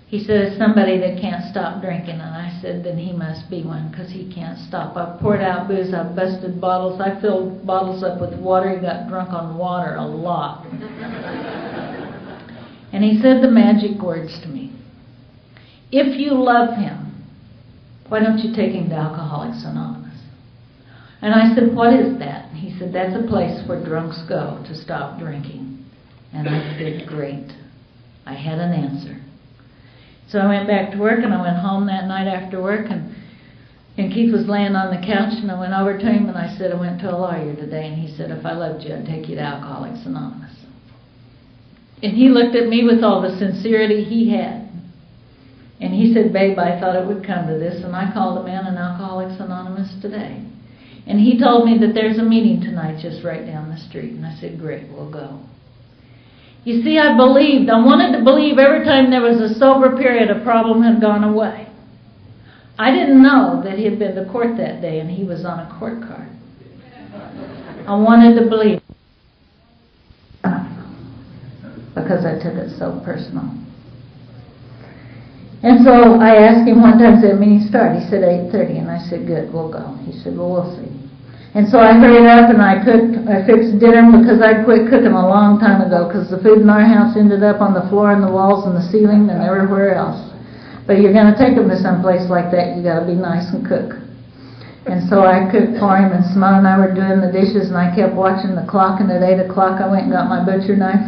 He said, it's somebody that can't stop drinking. And I said, then he must be one, because he can't stop. I've poured out booze, I've busted bottles, I filled bottles up with water. He got drunk on water a lot. And he said the magic words to me. If you love him, why don't you take him to Alcoholics Anonymous? And I said, what is that? And he said, that's a place where drunks go to stop drinking. And I said, great. I had an answer. So I went back to work, and I went home that night after work, and Keith was laying on the couch, and I went over to him, and I said, I went to a lawyer today, and he said, if I loved you, I'd take you to Alcoholics Anonymous. And he looked at me with all the sincerity he had. And he said, babe, I thought it would come to this, and I called a man in Alcoholics Anonymous today. And he told me that there's a meeting tonight just right down the street. And I said, great, we'll go. You see, I believed. I wanted to believe every time there was a sober period, a problem had gone away. I didn't know that he had been to court that day and he was on a court card. I wanted to believe. Because I took it so personal. And so I asked him one time, said, meeting start? He said 8:30, and I said, good, we'll go. He said, well, we'll see. And so I hurried up and I fixed dinner because I quit cooking a long time ago because the food in our house ended up on the floor and the walls and the ceiling and everywhere else. But you're going to take them to some place like that, you got to be nice and cook. And so I cooked for him, and Simone and I were doing the dishes, and I kept watching the clock, and at 8 o'clock I went and got my butcher knife.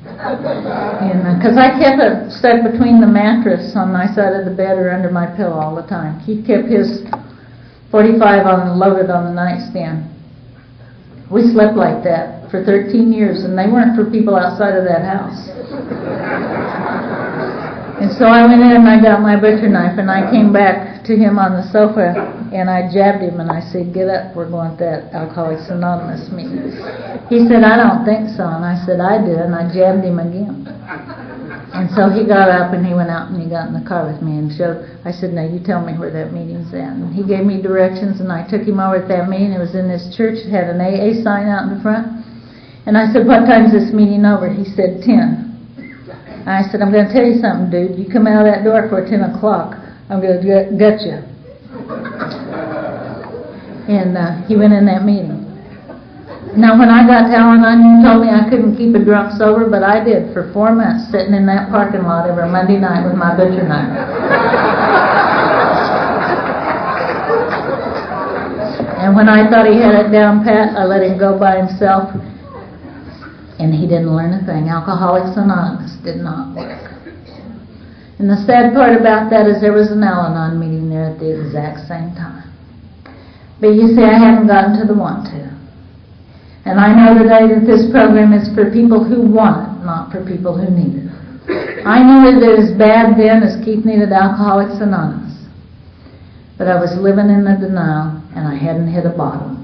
And because I kept it stuck between the mattress on my side of the bed or under my pillow all the time. He kept his .45 loaded on the nightstand. We slept like that for 13 years, and they weren't for people outside of that house. And so I went in and I got my butcher knife, and I came back to him on the sofa, and I jabbed him, and I said, get up, we're going to that Alcoholics Anonymous meeting. He said, I don't think so. And I said, I do, and I jabbed him again. And so he got up, and he went out, and he got in the car with me and showed. I said, now you tell me where that meeting's at. And he gave me directions, and I took him over at that meeting. It was in this church. It had an AA sign out in the front. And I said, what time's this meeting over? He said, 10. I said, I'm going to tell you something, dude. You come out of that door before 10 o'clock, I'm going to gut you. And he went in that meeting. Now, when I got to Al-Anon, you told me I couldn't keep a drunk sober, but I did for 4 months, sitting in that parking lot every Monday night with my butcher knife. And when I thought he had it down pat, I let him go by himself. And he didn't learn a thing. Alcoholics Anonymous did not work. And the sad part about that is there was an Al-Anon meeting there at the exact same time. But you see, I haven't gotten to the want to. And I know today that this program is for people who want it, not for people who need it. I knew it as bad then as Keith needed Alcoholics Anonymous. But I was living in the denial, and I hadn't hit a bottom.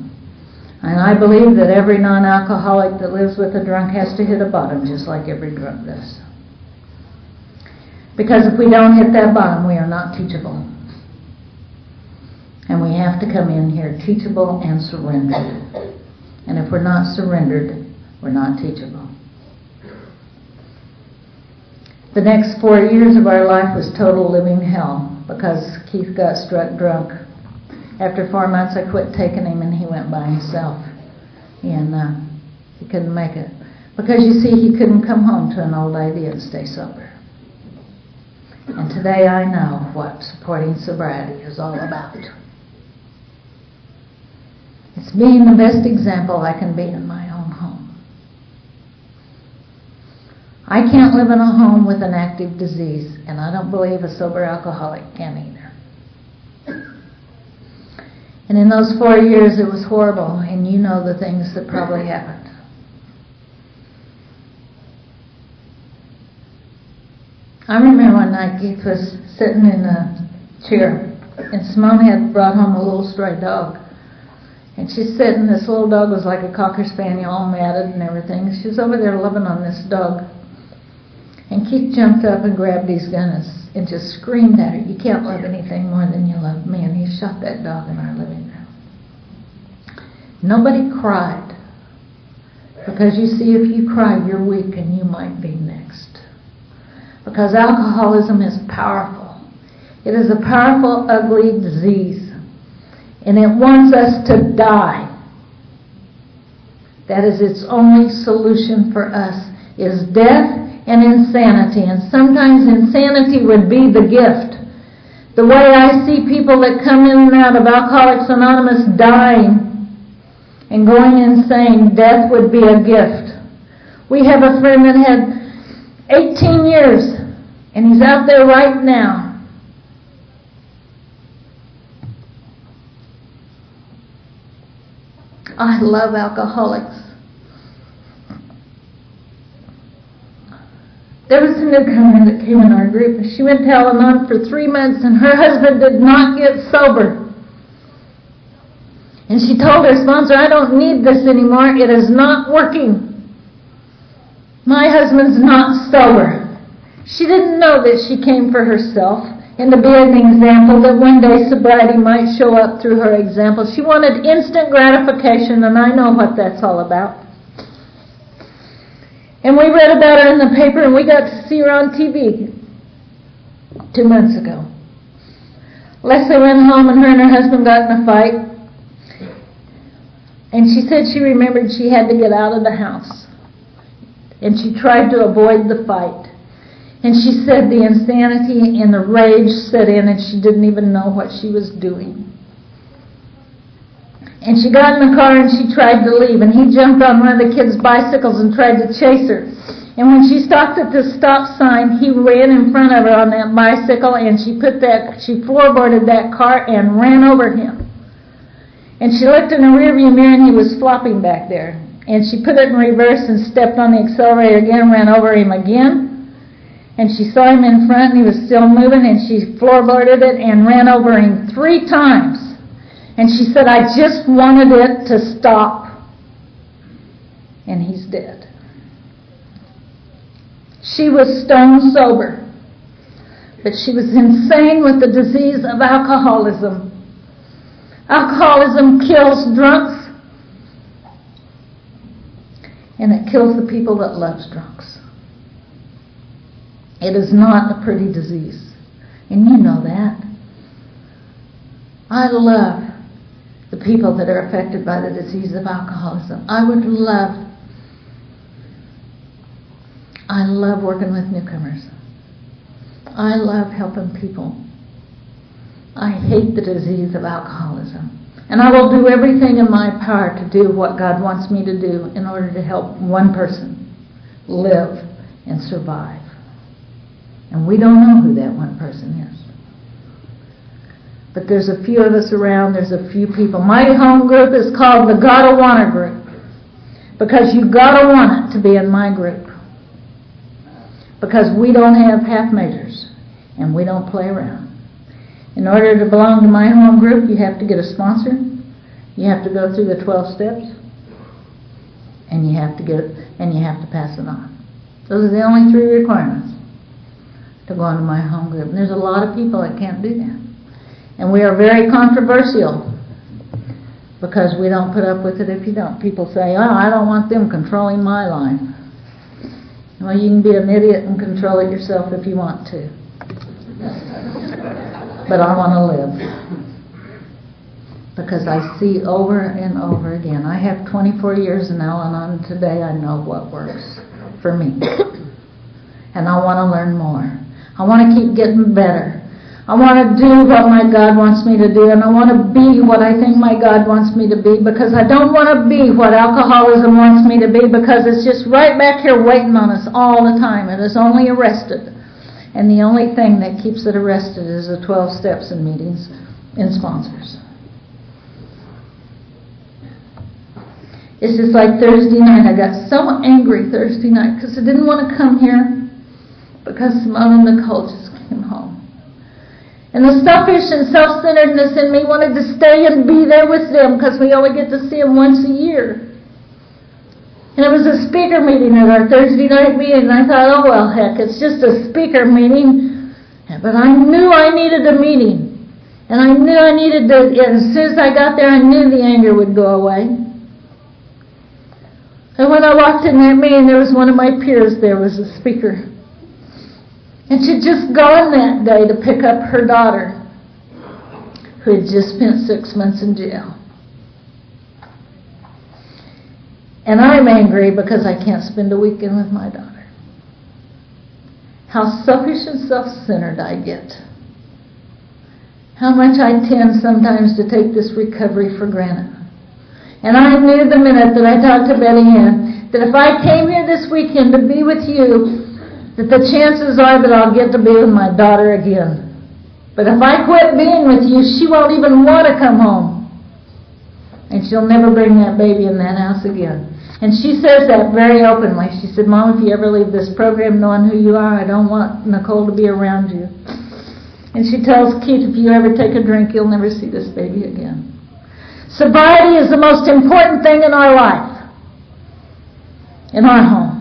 And I believe that every non-alcoholic that lives with a drunk has to hit a bottom, just like every drunk does. Because if we don't hit that bottom, we are not teachable. And we have to come in here teachable and surrendered. And if we're not surrendered, we're not teachable. The next 4 years of our life was total living hell because Keith got struck drunk. After 4 months, I quit taking him, and he went by himself. And he couldn't make it. Because, you see, he couldn't come home to an old idea and stay sober. And today I know what supporting sobriety is all about. It's being the best example I can be in my own home. I can't live in a home with an active disease, and I don't believe a sober alcoholic can either. And in those 4 years, it was horrible, and you know the things that probably happened. I remember one night Keith was sitting in a chair, and Simone had brought home a little stray dog. And she's sitting, this little dog was like a Cocker Spaniel, all matted and everything. She was over there loving on this dog. And Keith jumped up and grabbed his gun and just screamed at her, you can't love anything more than you love me. And he shot that dog in our living room. Nobody cried. Because you see, if you cry, you're weak and you might be next. Because alcoholism is powerful. It is a powerful, ugly disease. And it wants us to die. That is its only solution for us, is death and insanity. And sometimes insanity would be the gift. The way I see people that come in and out of Alcoholics Anonymous dying and going insane, death would be a gift. We have a friend that had 18 years, and he's out there right now. I love alcoholics. There was a newcomer that came in our group, and she went to Al-Anon for 3 months, and her husband did not get sober. And she told her sponsor, I don't need this anymore. It is not working. My husband's not sober. She didn't know that she came for herself and to be an example that one day sobriety might show up through her example. She wanted instant gratification, and I know what that's all about. And we read about her in the paper, and we got to see her on TV. 2 months ago. Leslie went home and her husband got in a fight. And she said she remembered she had to get out of the house. And she tried to avoid the fight. And she said the insanity and the rage set in and she didn't even know what she was doing. And she got in the car and she tried to leave. And he jumped on one of the kids' bicycles and tried to chase her. And when she stopped at the stop sign, he ran in front of her on that bicycle and she floorboarded that car and ran over him. And she looked in the rearview mirror and he was flopping back there. And she put it in reverse and stepped on the accelerator again, ran over him again. And she saw him in front and he was still moving and she floorboarded it and ran over him 3 times. And she said, I just wanted it to stop. And he's dead. She was stone sober. But she was insane with the disease of alcoholism. Alcoholism kills drunks. And it kills the people that love drunks. It is not a pretty disease. And you know that. I love the people that are affected by the disease of alcoholism. I love working with newcomers. I love helping people. I hate the disease of alcoholism. And I will do everything in my power to do what God wants me to do in order to help one person live and survive. And we don't know who that one person is. But there's a few of us around, there's a few people. My home group is called the Gotta Wanna group. Because you gotta want it to be in my group. Because we don't have half measures. And we don't play around. In order to belong to my home group, you have to get a sponsor. You have to go through the 12 steps. And you have to pass it on. Those are the only 3 requirements to go into my home group. And there's a lot of people that can't do that. And we are very controversial because we don't put up with it if you don't. People say, oh, I don't want them controlling my life. Well, you can be an idiot and control it yourself if you want to. But I want to live. Because I see over and over again. I have 24 years in Al-Anon. Today I know what works for me. And I want to learn more. I want to keep getting better. I want to do what my God wants me to do, and I want to be what I think my God wants me to be, because I don't want to be what alcoholism wants me to be, because it's just right back here waiting on us all the time. It is only arrested. And the only thing that keeps it arrested is the 12 steps and meetings and sponsors. It's just like Thursday night. I got so angry Thursday night because I didn't want to come here because Simone and Nicole just came home. And the selfish and self-centeredness in me wanted to stay and be there with them because we only get to see them once a year. And it was a speaker meeting at our Thursday night meeting, and I thought, oh, well, heck, it's just a speaker meeting. But I knew I needed a meeting. And I knew I needed to, as soon as I got there, I knew the anger would go away. And when I walked in that meeting, there was one of my peers there was a speaker. And she'd just gone that day to pick up her daughter, who had just spent 6 months in jail. And I'm angry because I can't spend a weekend with my daughter. How selfish and self-centered I get. How much I tend sometimes to take this recovery for granted. And I knew the minute that I talked to Betty Ann that if I came here this weekend to be with you, that the chances are that I'll get to be with my daughter again. But if I quit being with you, she won't even want to come home. And she'll never bring that baby in that house again. And she says that very openly. She said, Mom, if you ever leave this program knowing who you are, I don't want Nicole to be around you. And she tells Keith, if you ever take a drink, you'll never see this baby again. Sobriety is the most important thing in our life. In our home.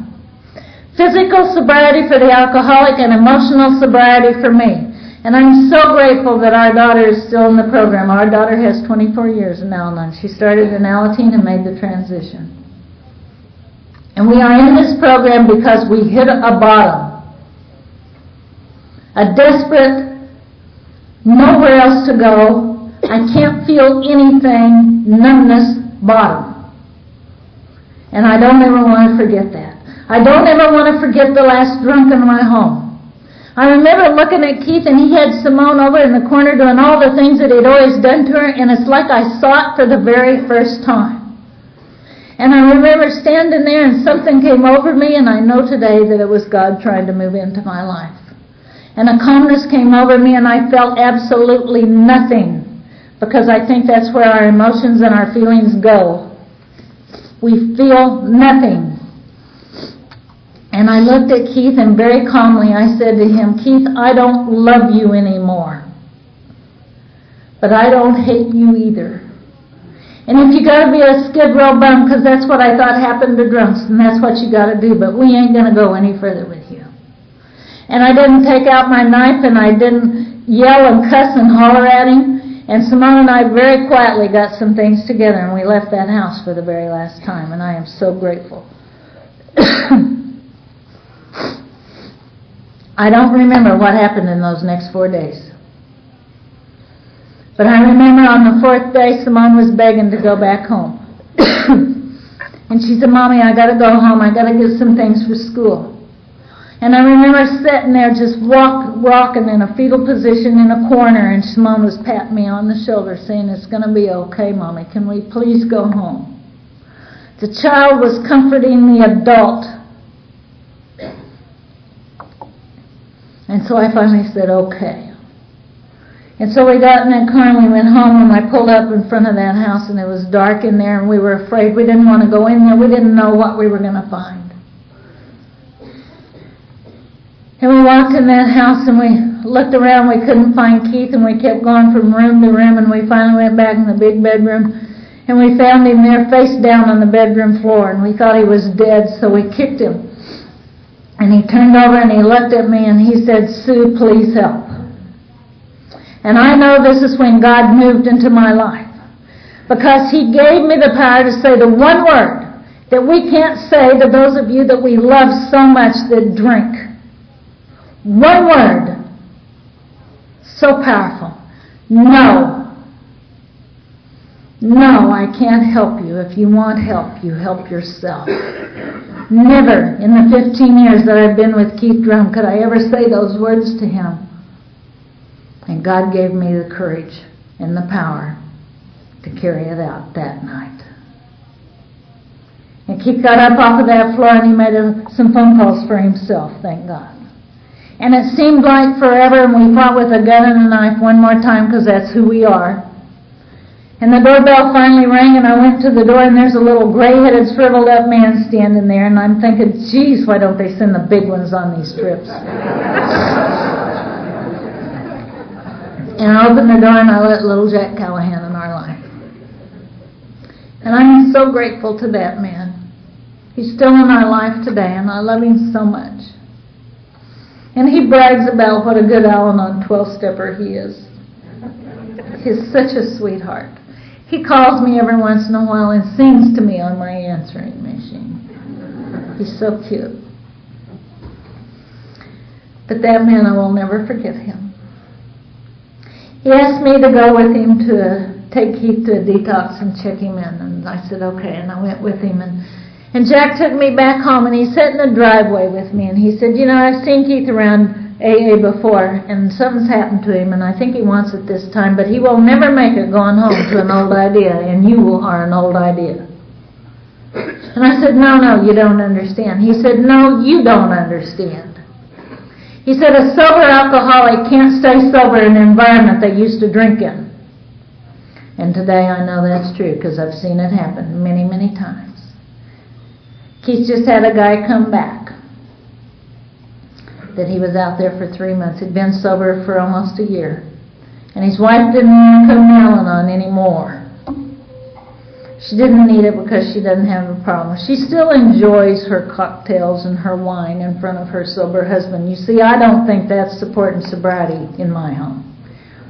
Physical sobriety for the alcoholic and emotional sobriety for me. And I'm so grateful that our daughter is still in the program. Our daughter has 24 years in Al-Anon. She started in Alateen and made the transition. And we are in this program because we hit a bottom. a desperate, nowhere else to go, I can't feel anything, numbness, bottom. And I don't ever want to forget that. I don't ever want to forget the last drunk in my home. I remember looking at Keith, and he had Simone over in the corner doing all the things that he'd always done to her, and it's like I saw it for the very first time. And I remember standing there, and something came over me, and I know today that it was God trying to move into my life. And a calmness came over me, and I felt absolutely nothing, because I think that's where our emotions and our feelings go. We feel nothing. And I looked at Keith, and very calmly I said to him, Keith, I don't love you anymore. But I don't hate you either. And if you got to be a skid row bum, because that's what I thought happened to drunks, and that's what you got to do, but we ain't going to go any further with you. And I didn't take out my knife, and I didn't yell and cuss and holler at him. And Simone and I very quietly got some things together, and we left that house for the very last time, and I am so grateful. I don't remember what happened in those next 4 days. But I remember on the 4th day, Simone was begging to go back home. And she said, Mommy, I got to go home. I got to get some things for school. And I remember sitting there just rocking in a fetal position in a corner, and Simone was patting me on the shoulder saying, it's going to be okay, Mommy. Can we please go home? The child was comforting the adult. And so I finally said, okay. And so we got in that car and we went home, and I pulled up in front of that house, and it was dark in there, and we were afraid. We didn't want to go in there. We didn't know what we were going to find. And we walked in that house, and we looked around. We couldn't find Keith, and we kept going from room to room, and we finally went back in the big bedroom, and we found him there face down on the bedroom floor, and we thought he was dead, so we kicked him. And he turned over and he looked at me and he said, Sue, please help. And I know this is when God moved into my life, because he gave me the power to say the one word that we can't say to those of you that we love so much that drink. One word. So powerful. No. No, I can't help you. If you want help, you help yourself. Never in the 15 years that I've been with Keith Drum could I ever say those words to him. And God gave me the courage and the power to carry it out that night. And Keith got up off of that floor and he made some phone calls for himself, thank God. And it seemed like forever, and we fought with a gun and a knife one more time because that's who we are. And the doorbell finally rang, and I went to the door, and there's a little gray-headed, shriveled-up man standing there, and I'm thinking, geez, why don't they send the big ones on these trips? And I opened the door, and I let little Jack Callahan in our life. And I'm so grateful to that man. He's still in our life today, and I love him so much. And he brags about what a good Al-Anon 12-stepper he is. He's such a sweetheart. He calls me every once in a while and sings to me on my answering machine. He's so cute. But that man, I will never forget him. He asked me to go with him to take Keith to a detox and check him in. And I said, okay. And I went with him. And Jack took me back home, and he sat in the driveway with me. And he said, you know, I've seen Keith around AA before, and something's happened to him, and I think he wants it this time, but he will never make it going home to an old idea, and you are an old idea. And I said, no, you don't understand. He said, no, you don't understand. He said, a sober alcoholic can't stay sober in an environment they used to drink in. And today I know that's true, because I've seen it happen many, many times. Keith just had a guy come back that he was out there for 3 months. He'd been sober for almost a year. And his wife didn't want to come to Al-Anon anymore. She didn't need it because she doesn't have a problem. She still enjoys her cocktails and her wine in front of her sober husband. You see, I don't think that's support and sobriety in my home.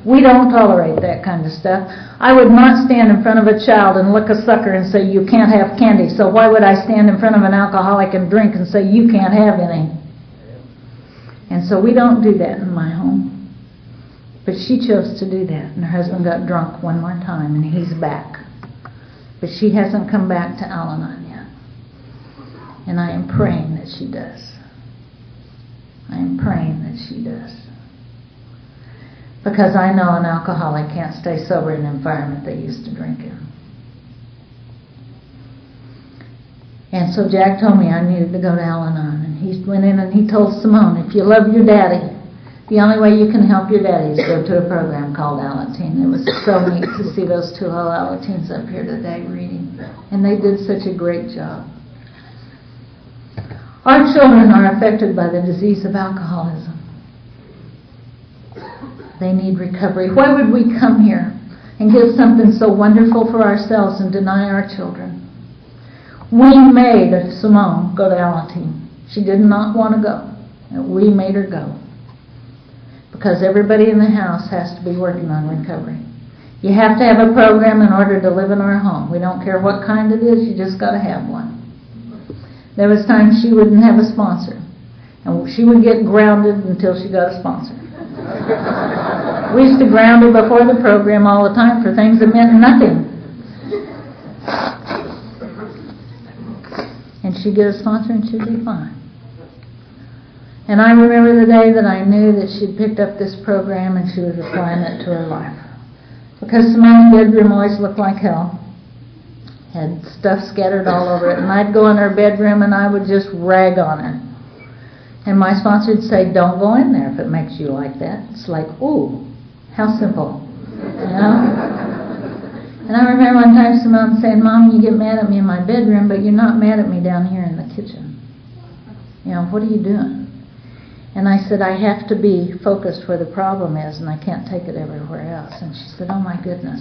We don't tolerate that kind of stuff. I would not stand in front of a child and lick a sucker and say, you can't have candy. So why would I stand in front of an alcoholic and drink and say, you can't have any? And so we don't do that in my home. But she chose to do that, and her husband got drunk one more time, and he's back. But she hasn't come back to Al-Anon yet. And I am praying that she does. I am praying that she does. Because I know an alcoholic can't stay sober in an environment they used to drink in. And so Jack told me I needed to go to Al-Anon. And he went in and he told Simone, if you love your daddy, the only way you can help your daddy is go to a program called Alateen. It was so neat to see those two little Alateens up here today reading. And they did such a great job. Our children are affected by the disease of alcoholism. They need recovery. Why would we come here and give something so wonderful for ourselves and deny our children? We made Simone go to Alateen. She did not want to go. And we made her go. Because everybody in the house has to be working on recovery. You have to have a program in order to live in our home. We don't care what kind it is, you just got to have one. There was times she wouldn't have a sponsor. And she would get grounded until she got a sponsor. We used to ground her before the program all the time for things that meant nothing. And she'd get a sponsor and she'd be fine. And I remember the day that I knew that she'd picked up this program and she was applying it to her life. Because Simone's bedroom always looked like hell. Had stuff scattered all over it. And I'd go in her bedroom and I would just rag on her. And my sponsor would say, don't go in there if it makes you like that. It's like, ooh, how simple. You know? And I remember one time Simone saying, Mom, you get mad at me in my bedroom, but you're not mad at me down here in the kitchen. You know, what are you doing? And I said, I have to be focused where the problem is, and I can't take it everywhere else. And she said, oh my goodness.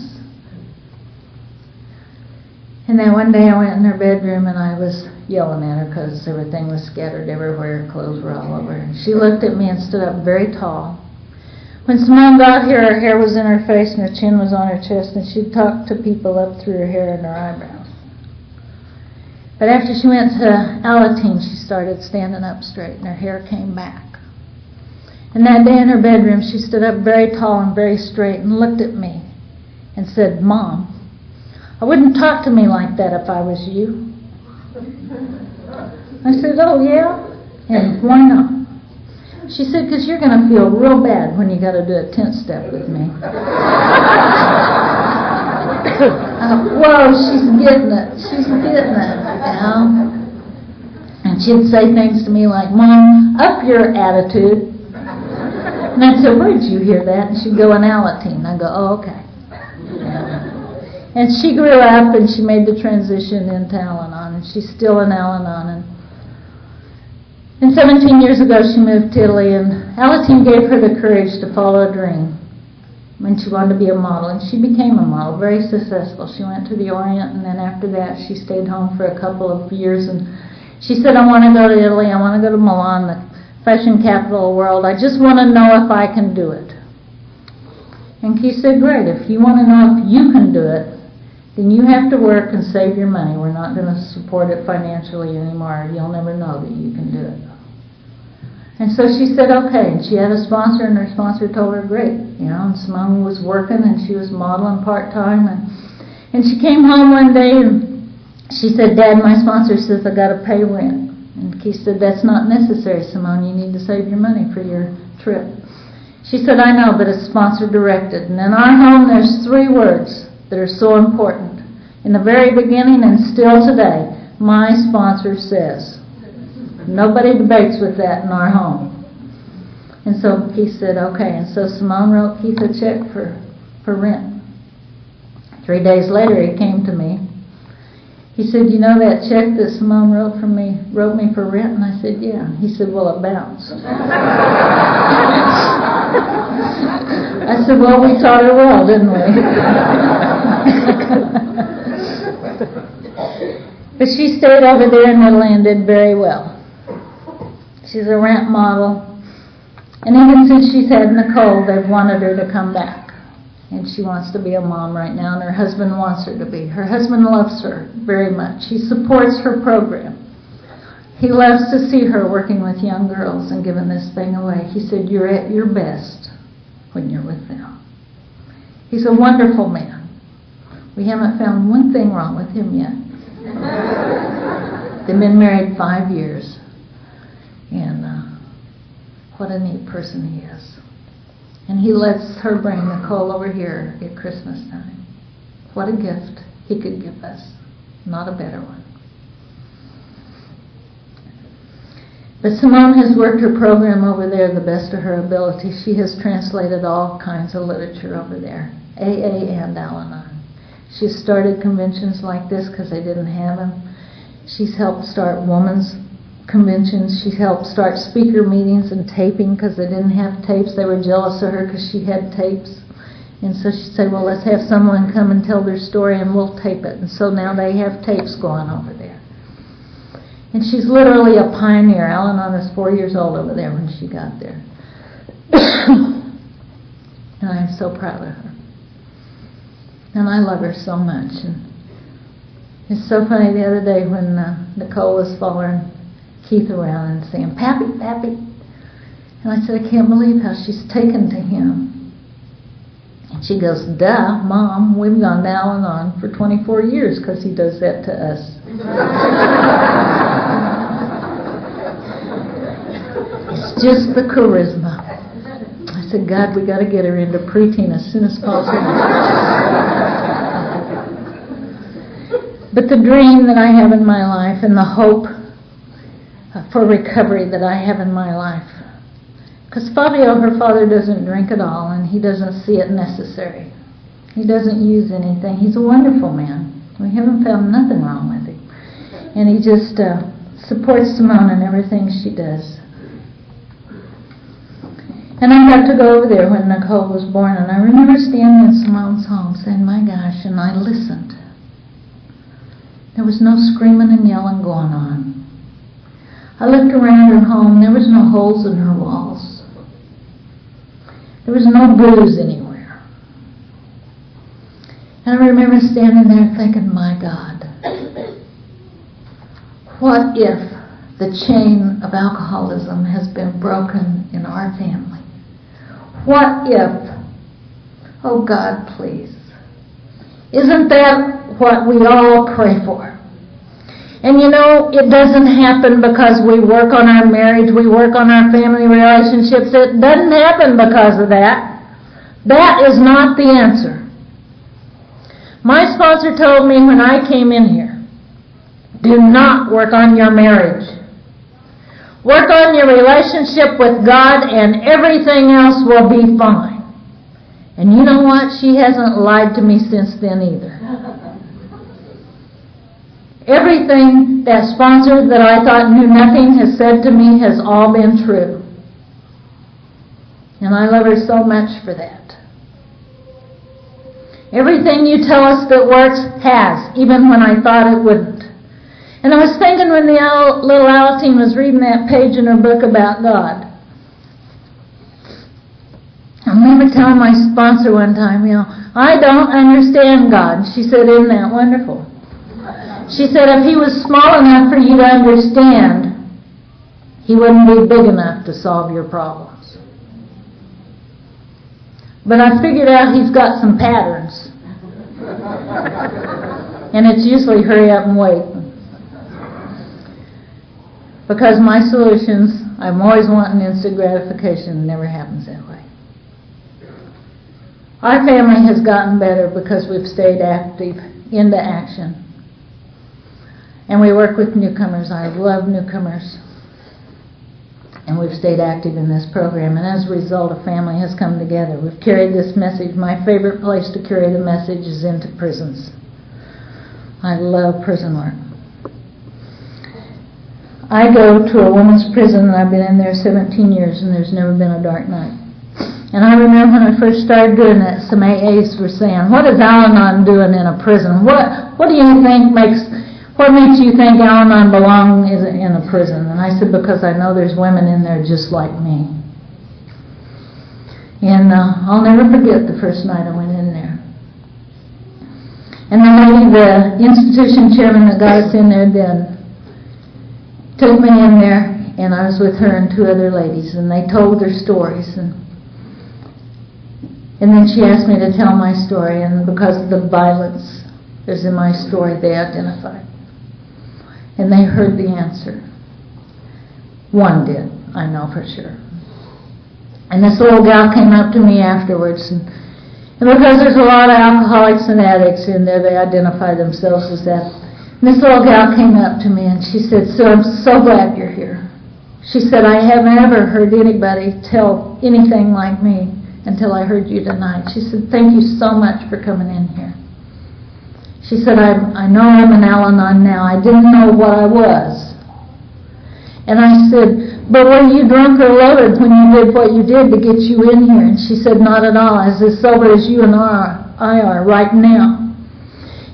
And then one day I went in her bedroom and I was yelling at her because everything was scattered everywhere, clothes were all over. And she looked at me and stood up very tall. When Simone got here, her hair was in her face and her chin was on her chest, and she'd talk to people up through her hair and her eyebrows. But after she went to Alateen, she started standing up straight and her hair came back. And that day in her bedroom, she stood up very tall and very straight and looked at me and said, Mom, I wouldn't talk to me like that if I was you. I said, oh yeah? And why not? She said, because you're going to feel real bad when you got to do a 10th step with me. Whoa, she's getting it. She's getting it, you know? And she'd say things to me like, Mom, up your attitude. And I'd say, where'd you hear that? And she'd go, in Alateen. I'd go, oh, okay. Yeah. And she grew up and she made the transition into Al-Anon, and she's still in Al-Anon. And 17 years ago she moved to Italy, and Alateen gave her the courage to follow a dream when she wanted to be a model, and she became a model, very successful. She went to the Orient, and then after that she stayed home for a couple of years, and she said, I want to go to Italy, I want to go to Milan, the fashion capital of the world. I just want to know if I can do it. And Keith said, great, if you want to know if you can do it, then you have to work and save your money. We're not going to support it financially anymore. You'll never know that you can do it. And so she said, okay. And she had a sponsor, and her sponsor told her, great. You know, and Simone was working, and she was modeling part-time. And she came home one day, and she said, Dad, my sponsor says I got to pay rent. And Keith said, that's not necessary, Simone. You need to save your money for your trip. She said, I know, but it's sponsor directed. And in our home, there's 3 words that are so important. In the very beginning and still today, my sponsor says. Nobody debates with that in our home. And so Keith said, okay. And so Simone wrote Keith a check for rent. 3 days later, he came to me. He said, you know that check that Simone wrote me for rent? And I said, yeah. He said, well, it bounced. I said, well, we taught her well, didn't we? But she stayed over there in Italy and did very well. She's a rent model. And even since she's had Nicole, they've wanted her to come back. And she wants to be a mom right now, and her husband wants her to be. Her husband loves her very much. He supports her program. He loves to see her working with young girls and giving this thing away. He said, you're at your best when you're with them. He's a wonderful man. We haven't found one thing wrong with him yet. They've been married 5 years. And what a neat person he is. And he lets her bring Nicole over here at Christmas time. What a gift he could give us. Not a better one. But Simone has worked her program over there the best of her ability. She has translated all kinds of literature over there, AA and Al-Anon. She's started conventions like this because they didn't have them. She's helped start women's conventions. She helped start speaker meetings and taping because they didn't have tapes. They were jealous of her because she had tapes. And so she said, well, let's have someone come and tell their story and we'll tape it. And so now they have tapes going over there. And she's literally a pioneer. Al-Anon is 4 years old over there when she got there. And I'm so proud of her. And I love her so much. And it's so funny, the other day when Nicole was following Keith around and saying, Pappy, Pappy. And I said, I can't believe how she's taken to him. And she goes, duh, Mom, we've gone to Al-Anon for 24 years because he does that to us. It's just the charisma. I said, God, we got to get her into preteen as soon as possible. But the dream that I have in my life and the hope for recovery that I have in my life, because Fabio, her father, doesn't drink at all and he doesn't see it necessary. He doesn't use anything. He's a wonderful man. We haven't found nothing wrong with him. And he just supports Simone in everything she does. And I got to go over there when Nicole was born, and I remember standing in Simone's home saying, my gosh, and I listened. There was no screaming and yelling going on. I looked around her home, there was no holes in her walls. There was no bruise anywhere. And I remember standing there thinking, my God, what if the chain of alcoholism has been broken in our family? What if, oh God, please. Isn't that what we all pray for? And you know, it doesn't happen because we work on our marriage, we work on our family relationships. It doesn't happen because of that. That is not the answer. My sponsor told me when I came in here, do not work on your marriage. Work on your relationship with God and everything else will be fine. And you know what? She hasn't lied to me since then either. Everything that sponsor that I thought knew nothing has said to me has all been true. And I love her so much for that. Everything you tell us that works has, even when I thought it wouldn't. And I was thinking when the little Allison was reading that page in her book about God. I remember telling my sponsor one time, I don't understand God. She said, isn't that wonderful? She said, if he was small enough for you to understand, he wouldn't be big enough to solve your problems. But I figured out he's got some patterns. And it's usually hurry up and wait. Because my solutions, I'm always wanting instant gratification. It never happens that way. Our family has gotten better because we've stayed active, into action. And we work with newcomers. I love newcomers. And we've stayed active in this program. And as a result, a family has come together. We've carried this message. My favorite place to carry the message is into prisons. I love prison work. I go to a women's prison, and I've been in there 17 years, and there's never been a dark night. And I remember when I first started doing that, some AAs were saying, what is Al-Anon doing in a prison? What do you think what makes you think Al-Anon belongs in a prison? And I said, because I know there's women in there just like me. And I'll never forget the first night I went in there. And the institution chairman that got us in there then, took me in there, and I was with her and 2 other ladies, and they told their stories. And then she asked me to tell my story, and because of the violence that's in my story, they identified. And they heard the answer. One did, I know for sure. And this little gal came up to me afterwards, and because there's a lot of alcoholics and addicts in there, they identify themselves as that. And this little gal came up to me and she said, "Sue, I'm so glad you're here." She said, "I haven't ever heard anybody tell anything like me until I heard you tonight." She said, "Thank you so much for coming in here." She said, I know I'm an Al-Anon now. I didn't know what I was. And I said, "But were you drunk or loaded when you did what you did to get you in here?" And she said, "Not at all. I was as sober as you and I are right now."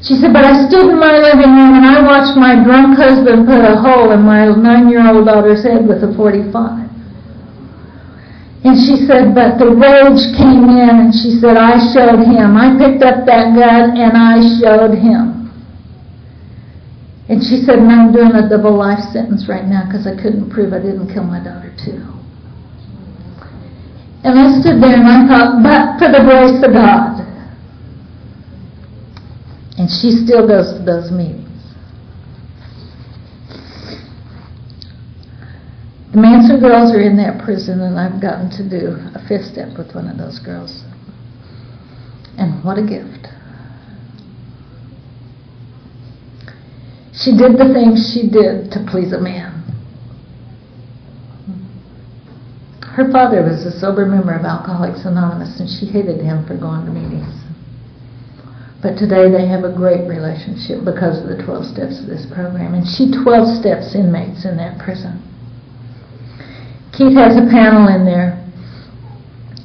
She said, "But I stood in my living room and I watched my drunk husband put a hole in my 9-year-old daughter's head with a .45. And she said, but the rage came in, and she said, I showed him. I picked up that gun and I showed him." And she said, "And I'm doing a double life sentence right now because I couldn't prove I didn't kill my daughter too." And I stood there and I thought, but for the grace of God. And she still goes to those meetings. The Manson girls are in that prison, and I've gotten to do a 5th step with one of those girls. And what a gift. She did the things she did to please a man. Her father was a sober member of Alcoholics Anonymous, and she hated him for going to meetings. But today they have a great relationship because of the 12 steps of this program. And she 12 steps inmates in that prison. Keith has a panel in there,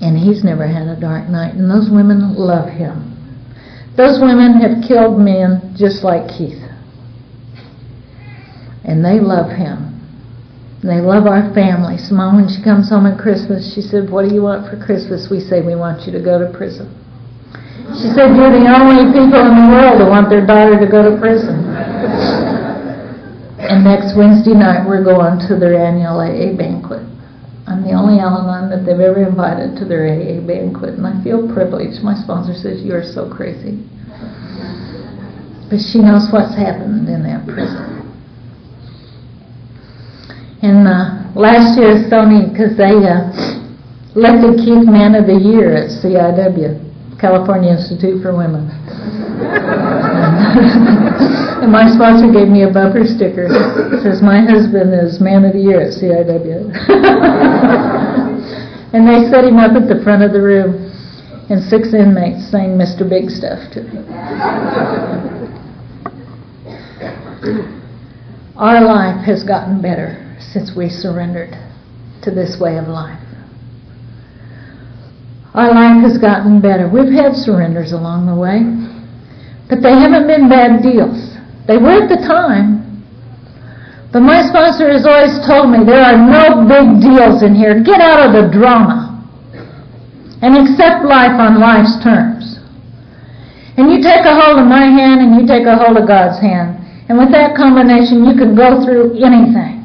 and he's never had a dark night, and those women love him. Those women have killed men just like Keith, and they love him. And they love our family. So Mom, when she comes home at Christmas, she said, "What do you want for Christmas?" We say, "We want you to go to prison." She said, "You're the only people in the world that want their daughter to go to prison." And next Wednesday night, we're going to their annual AA banquet. I'm the only Al-Anon that they've ever invited to their AA banquet, and I feel privileged. My sponsor says, "You are so crazy." But she knows what's happened in that prison. And last year, Sony, because they elected Keith Man of the Year at CIW, California Institute for Women. And my sponsor gave me a bumper sticker. It says, "My husband is Man of the Year at CIW." And they set him up at the front of the room, and 6 inmates sang Mr. Big Stuff to him. Our life has gotten better since we surrendered to this way of life. Our life has gotten better. We've had surrenders along the way, but they haven't been bad deals. They were at the time, but my sponsor has always told me there are no big deals in here. Get out of the drama and accept life on life's terms. And you take a hold of my hand and you take a hold of God's hand, and with that combination you can go through anything.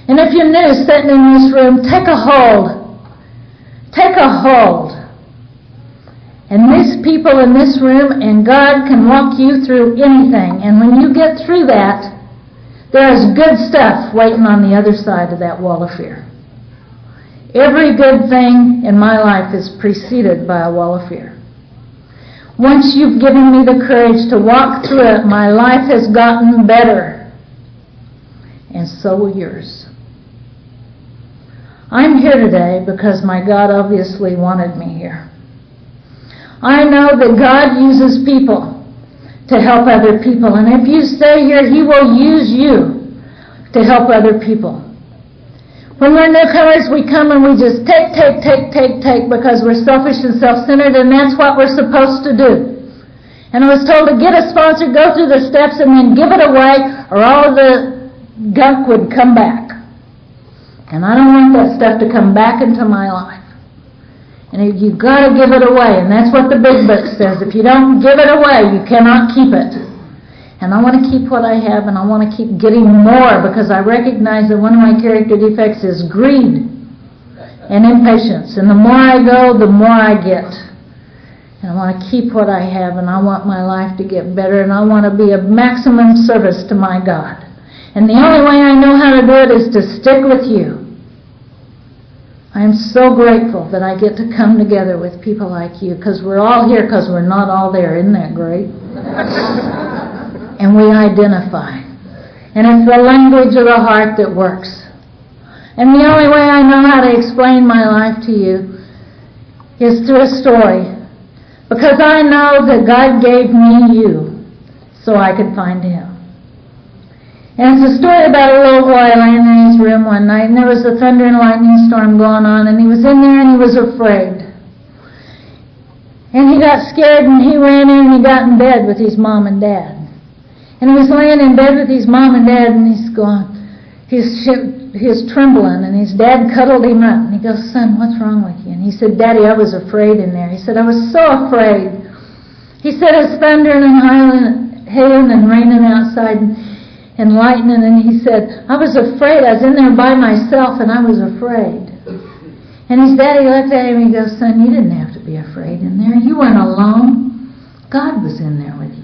And if you're new sitting in this room, take a hold. Take a hold. And these people in this room and God can walk you through anything. And when you get through that, there is good stuff waiting on the other side of that wall of fear. Every good thing in my life is preceded by a wall of fear. Once you've given me the courage to walk through it, my life has gotten better. And so will yours. I'm here today because my God obviously wanted me here. I know that God uses people to help other people. And if you stay here, He will use you to help other people. When we're newcomers, we come and we just take because we're selfish and self-centered, and that's what we're supposed to do. And I was told to get a sponsor, go through the steps, and then give it away, or all of the gunk would come back. And I don't want that stuff to come back into my life. And you've got to give it away. And that's what the big book says. If you don't give it away, you cannot keep it. And I want to keep what I have, and I want to keep getting more, because I recognize that one of my character defects is greed and impatience. And the more I go, the more I get. And I want to keep what I have, and I want my life to get better, and I want to be of maximum service to my God. And the only way I know how to do it is to stick with you. I am so grateful that I get to come together with people like you, because we're all here because we're not all there. Isn't that great? And we identify. And it's the language of the heart that works. And the only way I know how to explain my life to you is through a story. Because I know that God gave me you so I could find Him. And it's a story about a little boy laying in his room one night, and there was a thunder and lightning storm going on, and he was in there and he was afraid. And he got scared, and he ran in and he got in bed with his mom and dad. And he was laying in bed with his mom and dad, and he's trembling, and his dad cuddled him up, and he goes, "Son, what's wrong with you?" And he said, "Daddy, I was afraid in there." He said, "I was so afraid." He said, "It's thundering and hailing and raining outside and lightning," and he said, "I was afraid. I was in there by myself, and I was afraid." And his daddy looked at him and he goes, "Son, you didn't have to be afraid in there. You weren't alone. God was in there with you."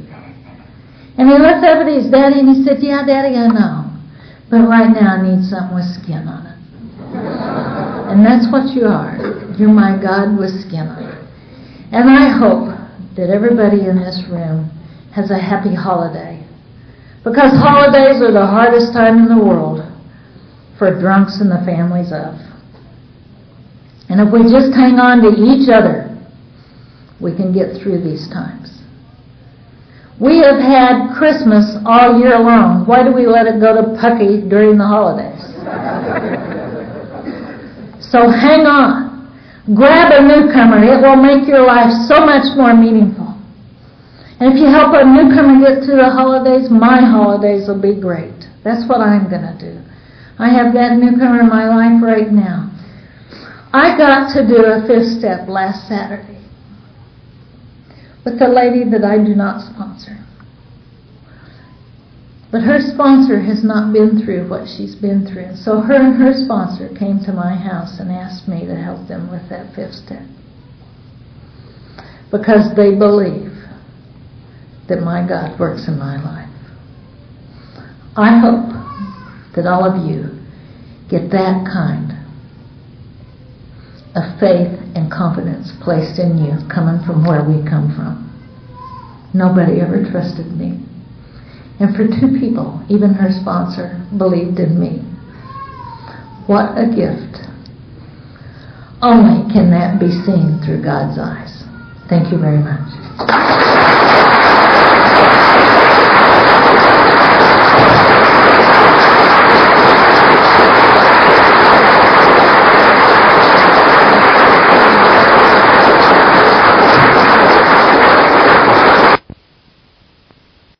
And he looked up at his daddy and he said, "Yeah, Daddy, I know. But right now I need something with skin on it." And that's what you are. You're my God with skin on it. And I hope that everybody in this room has a happy holiday. Because holidays are the hardest time in the world for drunks and the families of. And if we just hang on to each other, we can get through these times. We have had Christmas all year long. Why do we let it go to pucky during the holidays? So hang on. Grab a newcomer. It will make your life so much more meaningful. And if you help a newcomer get through the holidays, my holidays will be great. That's what I'm going to do. I have that newcomer in my life right now. I got to do a 5th step last Saturday with a lady that I do not sponsor. But her sponsor has not been through what she's been through. So her and her sponsor came to my house and asked me to help them with that 5th step. Because they believe that my God works in my life. I hope that all of you get that kind of faith and confidence placed in you, coming from where we come from. Nobody ever trusted me. And for 2 people, even her sponsor, believed in me. What a gift. Only can that be seen through God's eyes. Thank you very much.